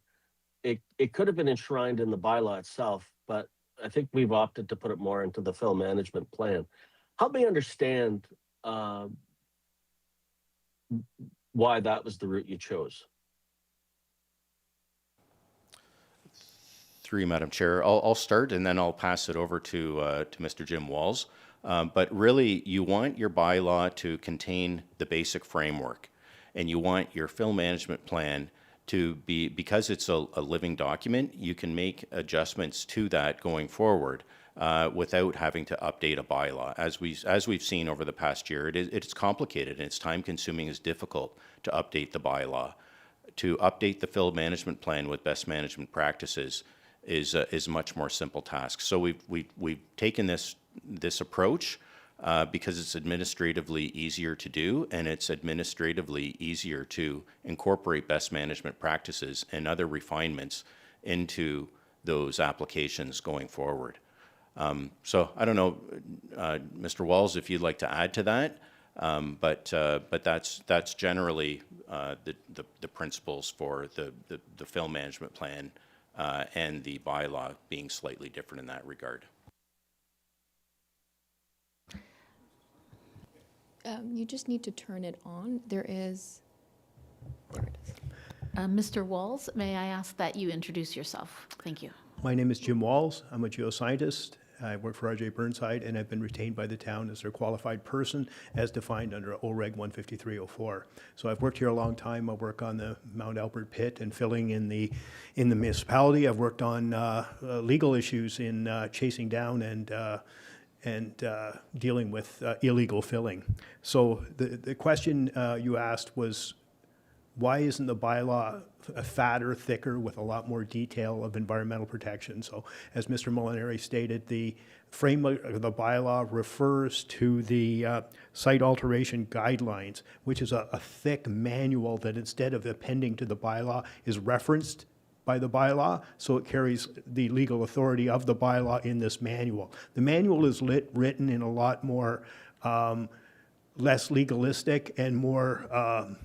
it could have been enshrined in the bylaw itself, but I think we've opted to put it more into the field management plan. Help me understand why that was the route you chose. Through you, Madam Chair. I'll start and then I'll pass it over to Mr. Jim Walls. But really, you want your bylaw to contain the basic framework, and you want your film management plan to be, because it's a living document, you can make adjustments to that going forward without having to update a bylaw. As we've seen over the past year, it's complicated and it's time-consuming, it's difficult to update the bylaw. To update the film management plan with best management practices is a much more simple task. So we've taken this approach because it's administratively easier to do, and it's administratively easier to incorporate best management practices and other refinements into those applications going forward. So I don't know, Mr. Walls, if you'd like to add to that, but that's generally the principles for the film management plan and the bylaw being slightly different in that regard. You just need to turn it on. There it is. Mr. Walls, may I ask that you introduce yourself? Thank you. My name is Jim Walls. I'm a geoscientist. I work for RJ Burnside, and I've been retained by the town as their qualified person as defined under OREG 15304. So I've worked here a long time. I work on the Mount Albert pit and filling in the municipality. I've worked on legal issues in chasing down and dealing with illegal filling. So the question you asked was, why isn't the bylaw fatter, thicker, with a lot more detail of environmental protection? So as Mr. Molinari stated, the framework of the bylaw refers to the site alteration guidelines, which is a thick manual that instead of appending to the bylaw is referenced by the bylaw, so it carries the legal authority of the bylaw in this manual. The manual is written in a lot more less legalistic and more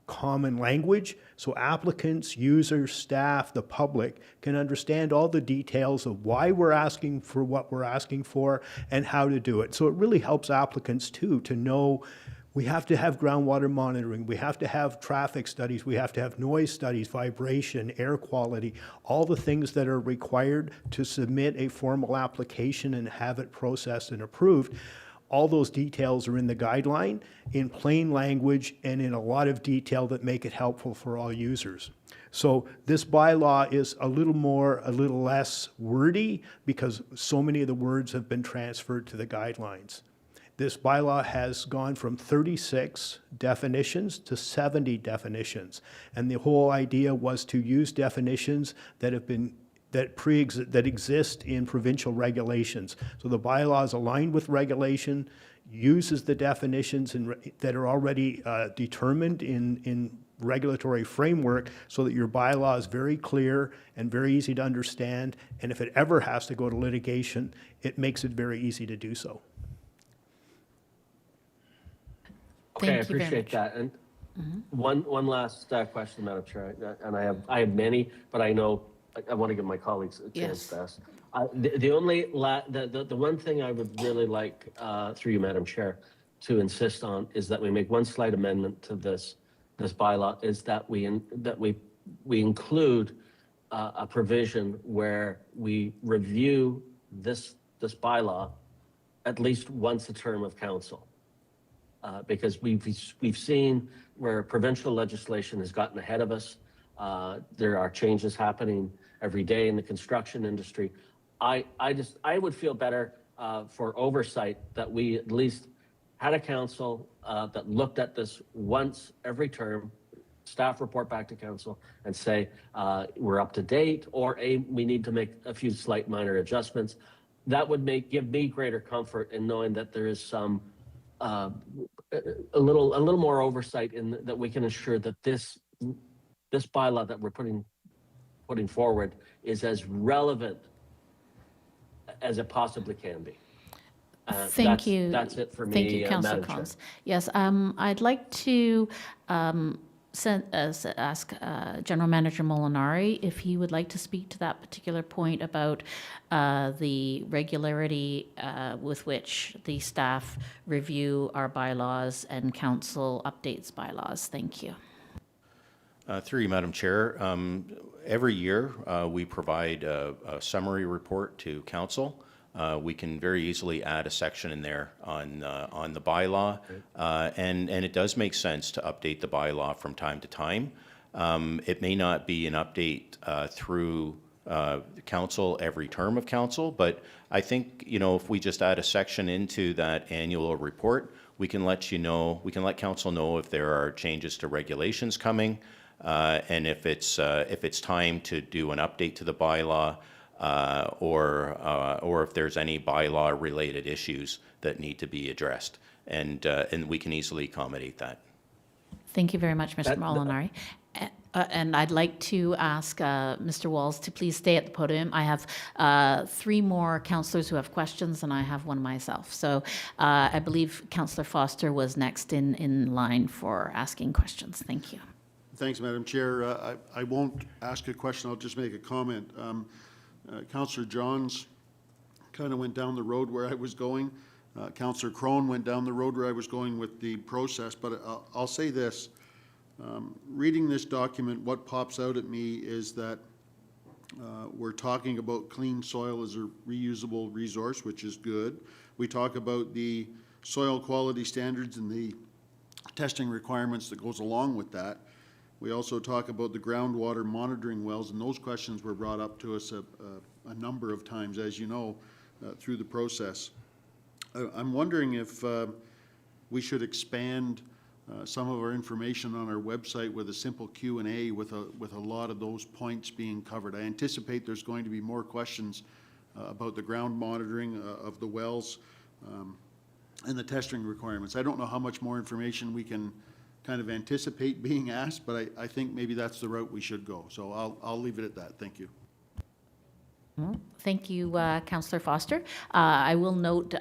common language, so applicants, users, staff, the public can understand all the details of why we're asking for what we're asking for and how to do it. So it really helps applicants too to know we have to have groundwater monitoring, we have to have traffic studies, we have to have noise studies, vibration, air quality, all the things that are required to submit a formal application and have it processed and approved. All those details are in the guideline in plain language and in a lot of detail that make it helpful for all users. So this bylaw is a little less wordy because so many of the words have been transferred to the guidelines. This bylaw has gone from 36 definitions to 70 definitions. And the whole idea was to use definitions that have been that exist in provincial regulations. So the bylaw is aligned with regulation, uses the definitions that are already determined in regulatory framework so that your bylaw is very clear and very easy to understand. And if it ever has to go to litigation, it makes it very easy to do so. Okay, I Thank you very appreciate that. And one last question, Madam Chair, and I have many, but I know I want to give my colleagues a chance to ask. The one thing I would really like, through you, Madam Chair, to insist on is that we make one slight amendment to this bylaw, is that we include a provision where we review this bylaw at least once a term of council. Because we've seen where provincial legislation has gotten ahead of us. There are changes happening every day in the construction industry. I would feel better for oversight that we at least had a council that looked at this once every term, staff report back to council and say, we're up to date, or we need to make a few slight minor adjustments. That would give me greater comfort in knowing that there is some a little more oversight that we can ensure that this bylaw that we're putting forward is as relevant as it possibly can be. Thank you. That's it for me, Thank you, Councillor Madam Chair. Collins. Yes, I'd like to ask General Manager Molinari if he would like to speak to that particular point about the regularity with which the staff review our bylaws and council updates bylaws. Thank you. Through you, Madam Chair, every year we provide a summary report to council we can very easily add a section in there on the bylaw. And it does make sense to update the bylaw from time to time. It may not be an update through council every term of council, but I think, you know, if we just add a section into that annual report, we can let council know if there are changes to regulations coming, and if it's time to do an update to the bylaw, or if there's any bylaw-related issues that need to be addressed, and we can easily accommodate that. Thank you very much, Mr. Molinari. And I'd like to ask Mr. Walls to please stay at the podium. I have 3 more councillors who have questions, and I have one myself. So I believe Councillor Foster was next in line for asking questions. Thank you. Thanks, Madam Chair. I won't ask a question, I'll just make a comment. Councillor Johns kind of went down the road where I was going. Councillor Crone went down the road where I was going with the process, but I'll say this. Reading this document, what pops out at me is that we're talking about clean soil as a reusable resource, which is good. We talk about the soil quality standards and the testing requirements that goes along with that. We also talk about the groundwater monitoring wells, and those questions were brought up to us a number of times, as you know, through the process. I'm wondering if we should expand some of our information on our website with a simple Q&A with a lot of those points being covered. I anticipate there's going to be more questions about the ground monitoring of the wells and the testing requirements. I don't know how much more information we can kind of anticipate being asked, but I think maybe that's the route we should go. So I'll leave it at that. Thank you. Thank you, Councillor Foster. I will note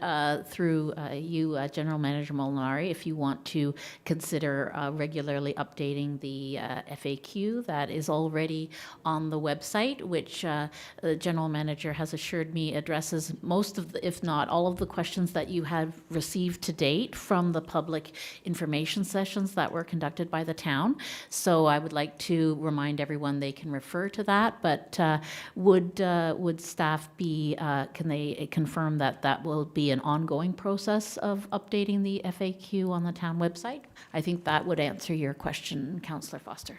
through you, General Manager Molinari, if you want to consider regularly updating the FAQ that is already on the website, which the General Manager has assured me addresses most of the, if not all of the questions that you have received to date from the public information sessions that were conducted by the town. So I would like to remind everyone they can refer to that, but would staff be, can they confirm that that will be an ongoing process of updating the FAQ on the town website? I think that would answer your question, Councillor Foster.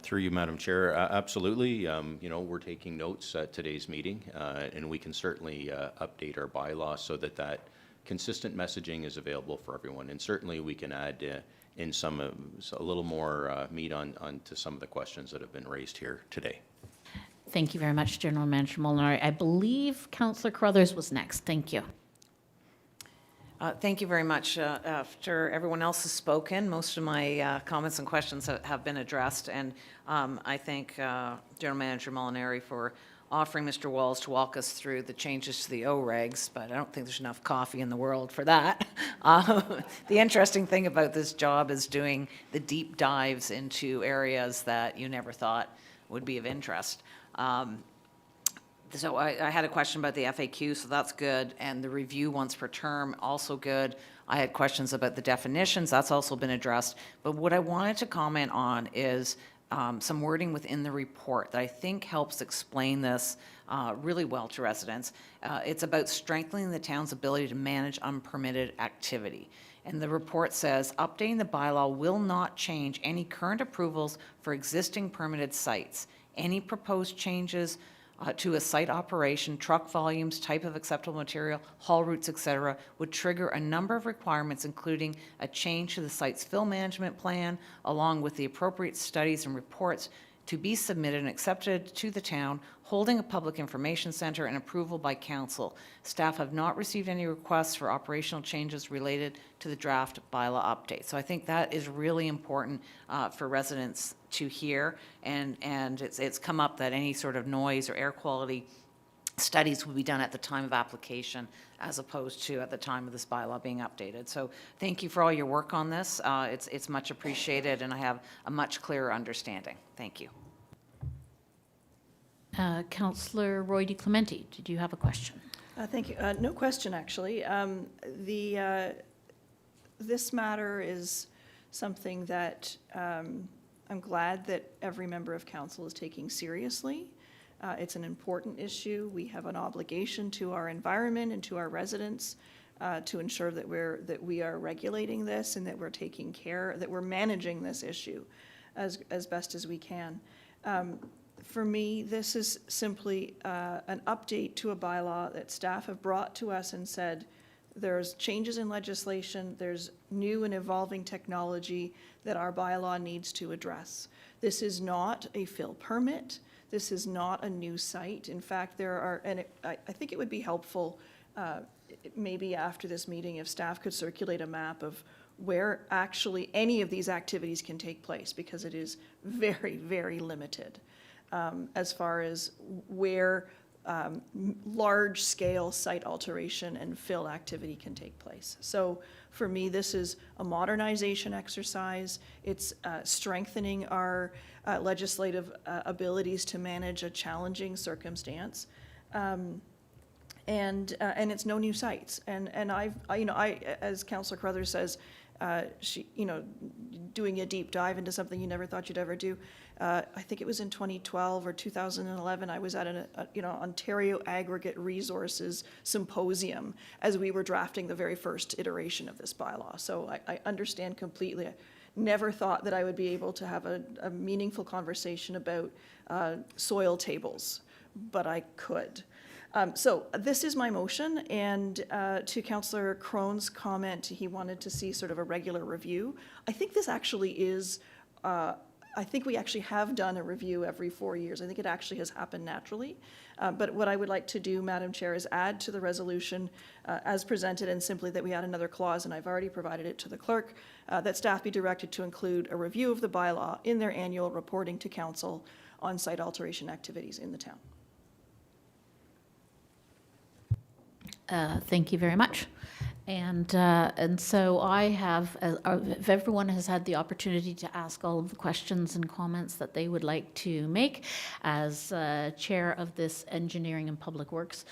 Through you, Madam Chair, absolutely. You know, we're taking notes at today's meeting, and we can certainly update our bylaw so that that consistent messaging is available for everyone. And certainly we can add in a little more meat on to some of the questions that have been raised here today. Thank you very much, General Manager Molinari. I believe Councillor Carruthers was next. Thank you. Thank you very much. After everyone else has spoken, most of my comments and questions have been addressed, and I thank General Manager Molinari for offering Mr. Walls to walk us through the changes to the OREGs, but I don't think there's enough coffee in the world for that. The interesting thing about this job is doing the deep dives into areas that you never thought would be of interest. So I had a question about the FAQ, so that's good, and the review once per term, also good. I had questions about the definitions, that's also been addressed. But what I wanted to comment on is some wording within the report that I think helps explain this really well to residents. It's about strengthening the town's ability to manage unpermitted activity. And the report says, updating the bylaw will not change any current approvals for existing permitted sites. Any proposed changes to a site operation, truck volumes, type of acceptable material, haul routes, etc., would trigger a number of requirements, including a change to the site's fill management plan, along with the appropriate studies and reports to be submitted and accepted to the town, holding a public information center, and approval by council. Staff have not received any requests for operational changes related to the draft bylaw update. So I think that is really important for residents to hear, and it's come up that any sort of noise or air quality studies will be done at the time of application as opposed to at the time of this bylaw being updated. So thank you for all your work on this. It's much appreciated, and I have a much clearer understanding. Thank you. Councillor Roy-DiClemente, did you have a question? Thank you. No question, actually. This matter is something that I'm glad that every member of council is taking seriously. It's an important issue. We have an obligation to our environment and to our residents to ensure that we are regulating this and that we're taking care, that we're managing this issue as best as we can. For me, this is simply an update to a bylaw that staff have brought to us and said, there's changes in legislation, there's new and evolving technology that our bylaw needs to address. This is not a fill permit. This is not a new site. In fact, there are, and I think it would be helpful maybe after this meeting if staff could circulate a map of where actually any of these activities can take place, because it is very, very limited as far as where large-scale site alteration and fill activity can take place. So for me, this is a modernization exercise. It's strengthening our legislative abilities to manage a challenging circumstance. And it's no new sites. And I, as Councillor Carruthers says, doing a deep dive into something you never thought you'd ever do. I think it was in 2012 or 2011, I was at an Ontario Aggregate Resources Symposium as we were drafting the very first iteration of this bylaw. So I understand completely. I never thought that I would be able to have a meaningful conversation about soil tables, but I could. So this is my motion, and to Councillor Crone's comment, he wanted to see sort of a regular review. I think this actually is, I think we actually have done a review every 4 years. I think it actually has happened naturally. But what I would like to do, Madam Chair, is add to the resolution as presented, and simply that we add another clause, and I've already provided it to the clerk, that staff be directed to include a review of the bylaw in their annual reporting to council on site alteration activities in the town. Thank you very much. And so I have, if everyone has had the opportunity to ask all of the questions and comments that they would like to make, as chair of this Engineering and Public Works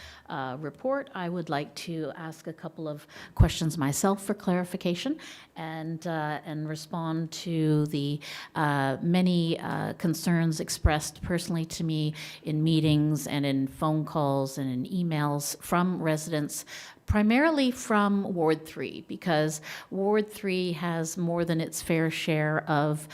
report, I would like to ask a couple of questions myself for clarification and respond to the many concerns expressed personally to me in meetings and in phone calls and in emails from residents, primarily from Ward 3, because Ward 3 has more than its fair share of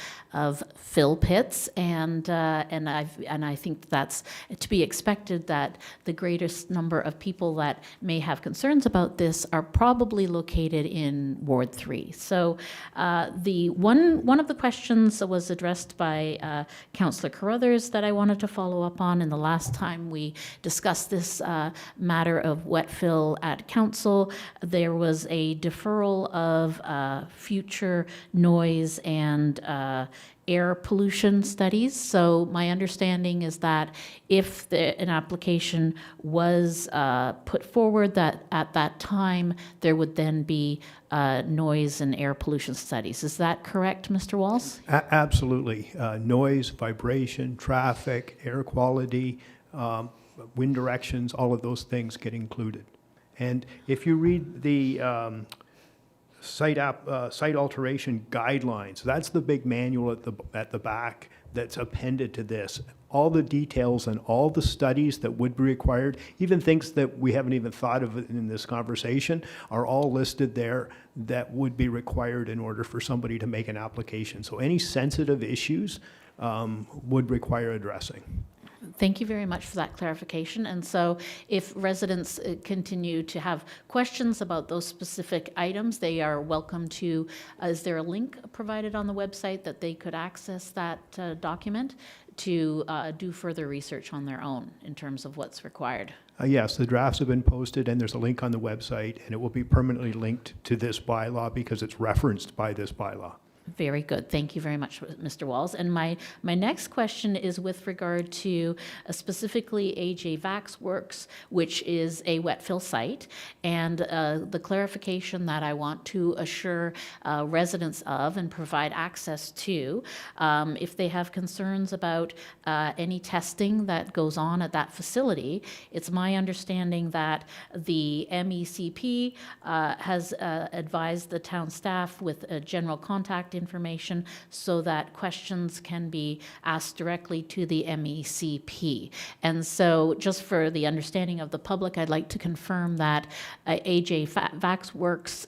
fill pits, and I think that's to be expected, that the greatest number of people that may have concerns about this are probably located in Ward 3. So the one of the questions was addressed by Councillor Carruthers that I wanted to follow up on, and the last time we discussed this matter of wet fill at council, there was a deferral of future noise and air pollution studies. So my understanding is that if an application was put forward, that at that time there would then be noise and air pollution studies. Is that correct, Mr. Walls? Absolutely. Noise, vibration, traffic, air quality, wind directions, all of those things get included. And if you read the site alteration guidelines, that's the big manual at the back that's appended to this. All the details and all the studies that would be required, even things that we haven't even thought of in this conversation, are all listed there that would be required in order for somebody to make an application. So any sensitive issues would require addressing. Thank you very much for that clarification. And so if residents continue to have questions about those specific items, they are welcome to, is there a link provided on the website that they could access that document to do further research on their own in terms of what's required? Yes, the drafts have been posted, and there's a link on the website, and it will be permanently linked to this bylaw because it's referenced by this bylaw. Very good. Thank you very much, Mr. Walls. And my next question is with regard to specifically AJ Vax Works, which is a wet fill site, and the clarification that I want to assure residents of and provide access to if they have concerns about any testing that goes on at that facility. It's my understanding that the MECP has advised the town staff with general contact contact information so that questions can be asked directly to the MECP. And so just for the understanding of the public, I'd like to confirm that AJ Vaxworks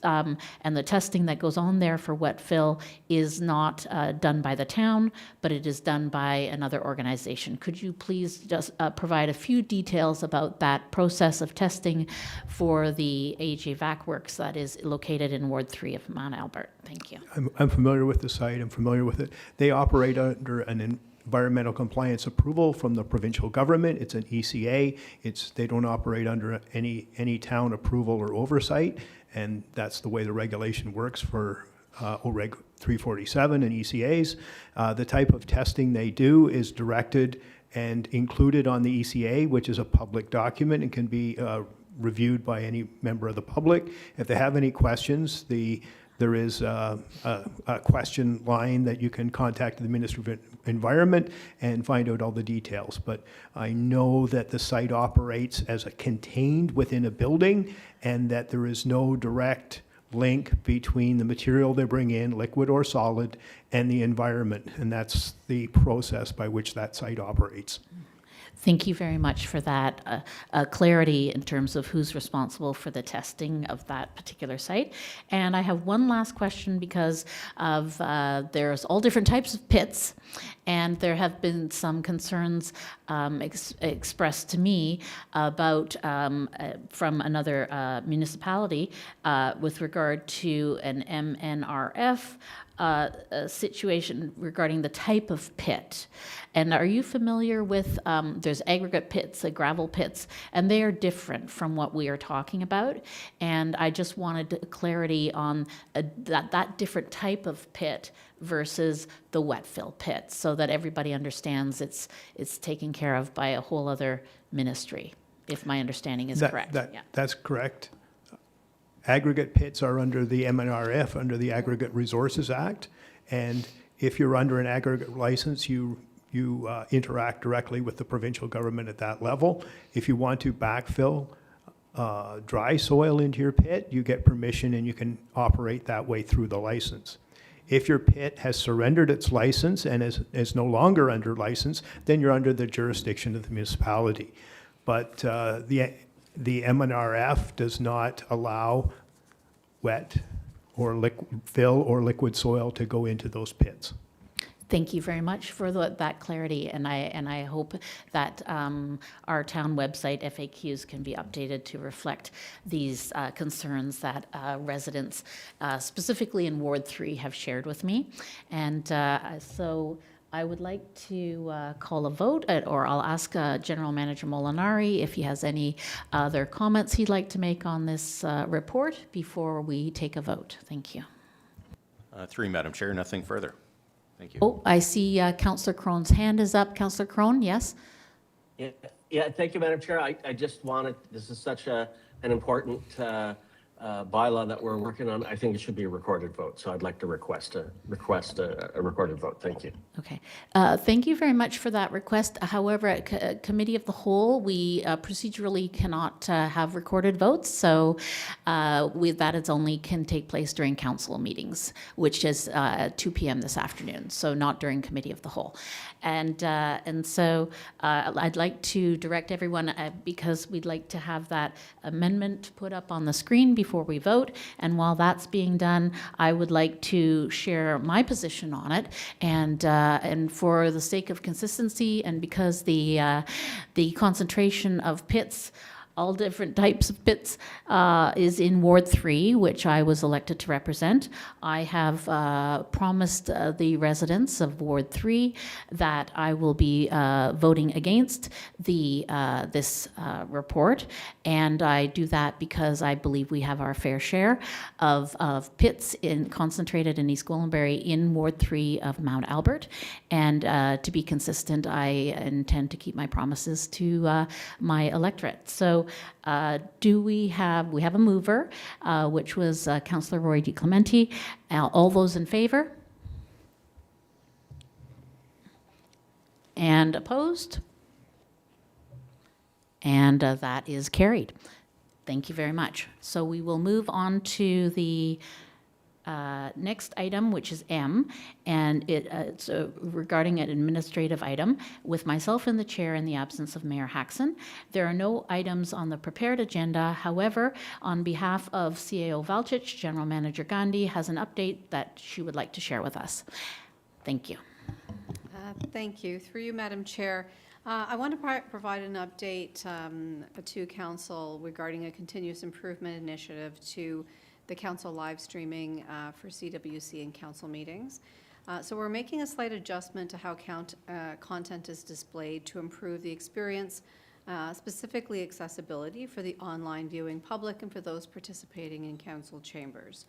and the testing that goes on there for wet fill is not done by the town, but it is done by another organization. Could you please just provide a few details about that process of testing for the AJ Vaxworks that is located in Ward 3 of Mount Albert? Thank you. I'm familiar with the site, I'm familiar with it. They operate under an environmental compliance approval from the provincial government. It's an ECA. They don't operate under any town approval or oversight, and that's the way the regulation works for OREG 347 and ECAs. The type of testing they do is directed and included on the ECA, which is a public document and can be reviewed by any member of the public. If they have any questions, there is a question line that you can contact the Ministry of Environment and find out all the details. But I know that the site operates as a contained within a building, and that there is no direct link between the material they bring in, liquid or solid, and the environment. And that's the process by which that site operates. Thank you very much for that clarity in terms of who's responsible for the testing of that particular site. And I have one last question because of there's all different types of pits, and there have been some concerns expressed to me about from another municipality with regard to an MNRF situation regarding the type of pit. And are you familiar with, there's aggregate pits, gravel pits, and they are different from what we are talking about. And I just wanted clarity on that different type of pit versus the wet fill pit, so that everybody understands it's taken care of by a whole other ministry, if my understanding is correct. Yeah. That's correct. Aggregate pits are under the MNRF, under the Aggregate Resources Act, and if you're under an aggregate license, you interact directly with the provincial government at that level. If you want to backfill dry soil into your pit, you get permission and you can operate that way through the license. If your pit has surrendered its license and is no longer under license, then you're under the jurisdiction of the municipality. But the MNRF does not allow wet or fill or liquid soil to go into those pits. Thank you very much for that clarity, and I hope that our town website FAQs can be updated to reflect these concerns that residents, specifically in Ward 3, have shared with me. And so I would like to call a vote, or I'll ask General Manager Molinari if he has any other comments he'd like to make on this report before we take a vote. Thank you. 3, Madam Chair, nothing further. Thank you. Oh, I see Councillor Crone's hand is up. Councillor Crone, yes? Yeah, thank you, Madam Chair. I just wanted, this is such an important bylaw that we're working on. I think it should be a recorded vote, so I'd like to request a recorded vote. Thank you. Okay. Thank you very much for that request. However, at Committee of the Whole, we procedurally cannot have recorded votes, so that is only can take place during council meetings, which is 2 p.m. this afternoon, so not during Committee of the Whole. And so I'd like to direct everyone, because we'd like to have that amendment put up on the screen before we vote. And while that's being done, I would like to share my position on it. And for the sake of consistency, and because the concentration of pits, all different types of pits, is in Ward 3, which I was elected to represent. I have promised the residents of Ward 3 that I will be voting against this report, and I do that because I believe we have our fair share of pits concentrated in East Gwillimbury in Ward 3 of Mount Albert, and to be consistent, I intend to keep my promises to my electorate. So we have a mover, which was Councillor Roy-DiClemente. All those in favor? And opposed? And that is carried. Thank you very much. So we will move on to the next item, which is M, and it's regarding an administrative item with myself in the chair in the absence of Mayor Haxon. There are no items on the prepared agenda. However, on behalf of CAO Valchich, General Manager Gandhi has an update that she would like to share with us. Thank you. Thank you. Through you, Madam Chair, I want to provide an update to Council regarding a continuous improvement initiative to the Council live streaming for CWC and Council meetings. So we're making a slight adjustment to how content is displayed to improve the experience, specifically accessibility for the online viewing public and for those participating in Council chambers.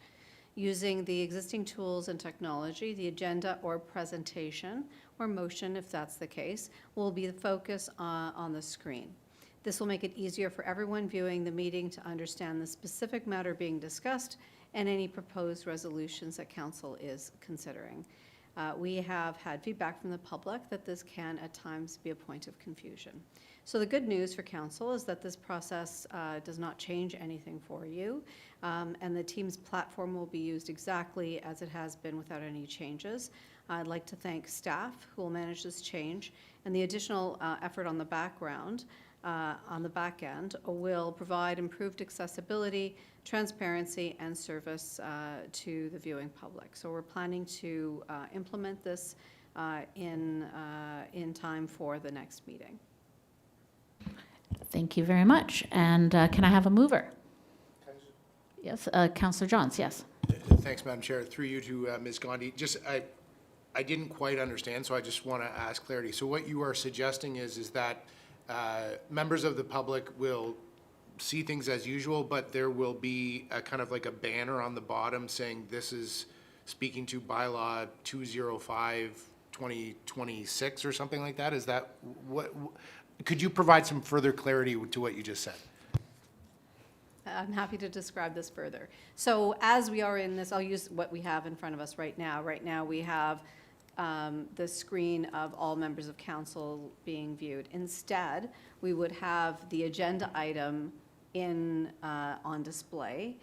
Using the existing tools and technology, the agenda or presentation, or motion if that's the case, will be the focus on the screen. This will make it easier for everyone viewing the meeting to understand the specific matter being discussed and any proposed resolutions that Council is considering. We have had feedback from the public that this can at times be a point of confusion. So the good news for Council is that this process does not change anything for you, and the Teams platform will be used exactly as it has been without any changes. I'd like to thank staff who will manage this change, and the additional effort on the background, on the back end, will provide improved accessibility, transparency, and service to the viewing public. So we're planning to implement this in time for the next meeting. Thank you very much. And can I have a mover? Yes, Councillor Johns, yes. Thanks, Madam Chair. Through you to Ms. Gandhi. I didn't quite understand, so I just want to ask clarity. So what you are suggesting is that members of the public will see things as usual, but there will be a kind of like a banner on the bottom saying this is speaking to bylaw 205/2026 or something like that? Is that what? Could you provide some further clarity to what you just said? I'm happy to describe this further. So as we are in this, I'll use what we have in front of us right now. Right now we have the screen of all members of Council being viewed. Instead, we would have the agenda item on display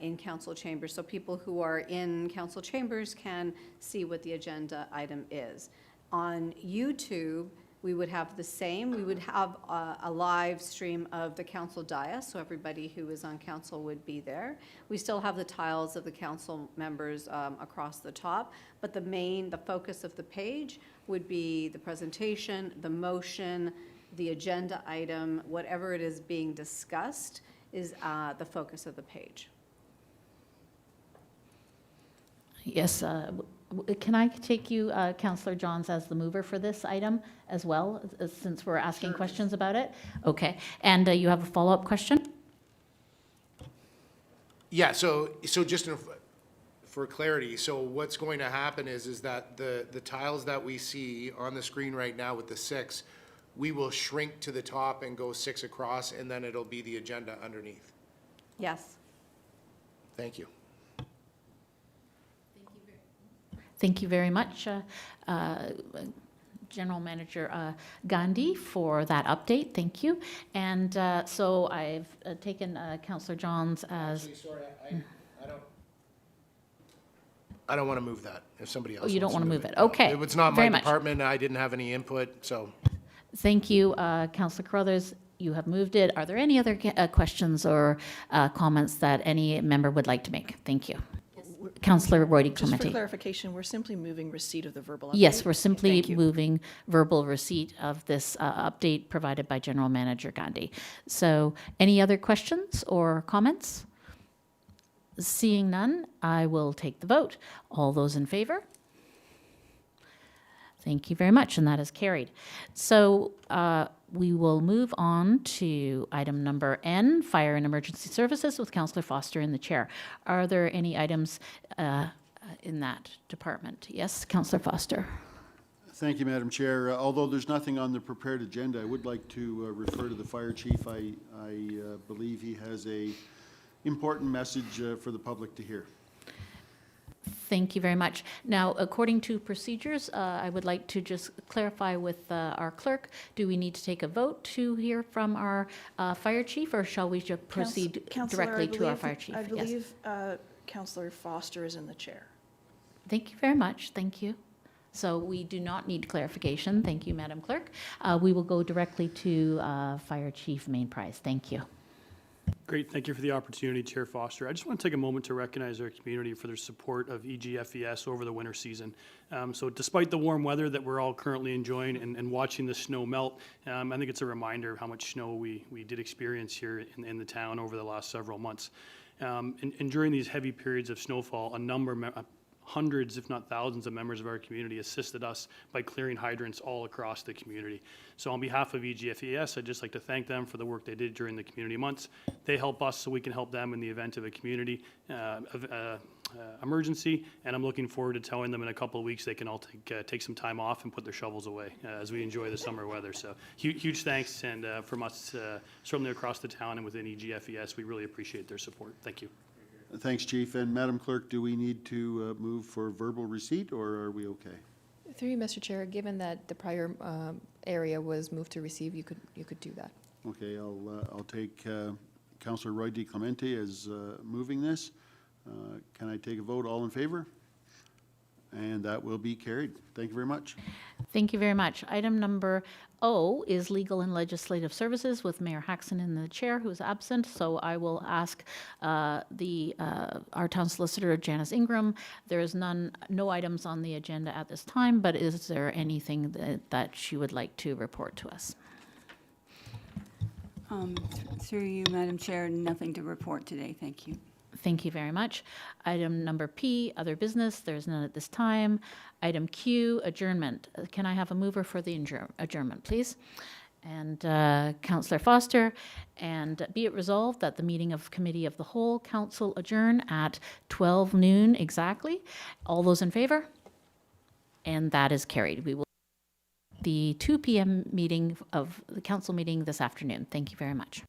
in Council chambers. So people who are in Council chambers can see what the agenda item is. On YouTube, we would have the same. We would have a live stream of the Council dais, so everybody who is on Council would be there. We still have the tiles of the Council members across the top, but the focus of the page would be the presentation, the motion, the agenda item, whatever it is being discussed is the focus of the page. Yes, can I take you, Councillor Johns, as the mover for this item as well, since we're asking questions about it? Okay, and you have a follow-up question? Yeah, so just for clarity, so what's going to happen is that the tiles that we see on the screen right now with the 6, we will shrink to the top and go 6 across, and then it'll be the agenda underneath. Yes. Thank you. Thank you very much, General Manager Gandhi, for that update. Thank you. And so I've taken Councillor Johns as... Actually, sorry, I don't want to move that if somebody else Oh, you don't want to move it. No, Okay. It's not my Very much. department. I didn't have any input, so. Thank you, Councillor Carruthers. You have moved it. Are there any other questions or comments that any member would like to make? Thank you. Councillor Roy-DiClemente. Just for clarification, we're simply moving receipt of the verbal update? Yes, we're simply Thank you. moving verbal receipt of this update provided by General Manager Gandhi. So any other questions or comments? Seeing none, I will take the vote. All those in favor? Thank you very much, and that is carried. So we will move on to item number N, Fire and Emergency Services, with Councillor Foster in the chair. Are there any items in that department? Yes, Councillor Foster. Thank you, Madam Chair. Although there's nothing on the prepared agenda, I would like to refer to the fire chief. I believe he has a important message for the public to hear. Thank you very much. Now, according to procedures, I would like to just clarify with our clerk, do we need to take a vote to hear from our fire chief, or shall we just proceed Councillor, directly to our I fire chief? believe Councillor Foster is in the chair. Thank you very much. Thank you. So we do not need clarification. Thank you, Madam Clerk. We will go directly to Fire Chief Mainprice. Thank you. Great, thank you for the opportunity, Chair Foster. I just want to take a moment to recognize our community for their support of EGFES over the winter season. So despite the warm weather that we're all currently enjoying and watching the snow melt, I think it's a reminder of how much snow we did experience here in the town over the last several months. And during these heavy periods of snowfall, hundreds, if not thousands, of members of our community assisted us by clearing hydrants all across the community. So on behalf of EGFES, I'd just like to thank them for the work they did during the community months. They help us so we can help them in the event of a community emergency, and I'm looking forward to telling them in a couple of weeks they can all take some time off and put their shovels away as we enjoy the summer weather. So huge thanks, and from us certainly across the town and within EGFES, we really appreciate their support. Thank you. Thanks, Chief. And Madam Clerk, do we need to move for verbal receipt, or are we okay? Through you, Mr. Chair, given that the prior area was moved to receive, you could do that. Okay, I'll take Councillor Roy-DiClemente as moving this. Can I take a vote? All in favor? And that will be carried. Thank you very much. Thank you very much. Item number O is Legal and Legislative Services with Mayor Haxon in the chair, who is absent. So I will ask our town solicitor, Janice Ingram. There is no items on the agenda at this time, but is there anything that she would like to report to us? Through you, Madam Chair, nothing to report today. Thank you. Thank you very much. Item number P, other business. There's none at this time. Item Q, adjournment. Can I have a mover for the adjournment, please? And Councillor Foster. And be it resolved that the meeting of Committee of the Whole Council adjourn at 12 noon exactly. All those in favor? And that is carried. We will the 2 p.m. meeting of the council meeting this afternoon. Thank you very much.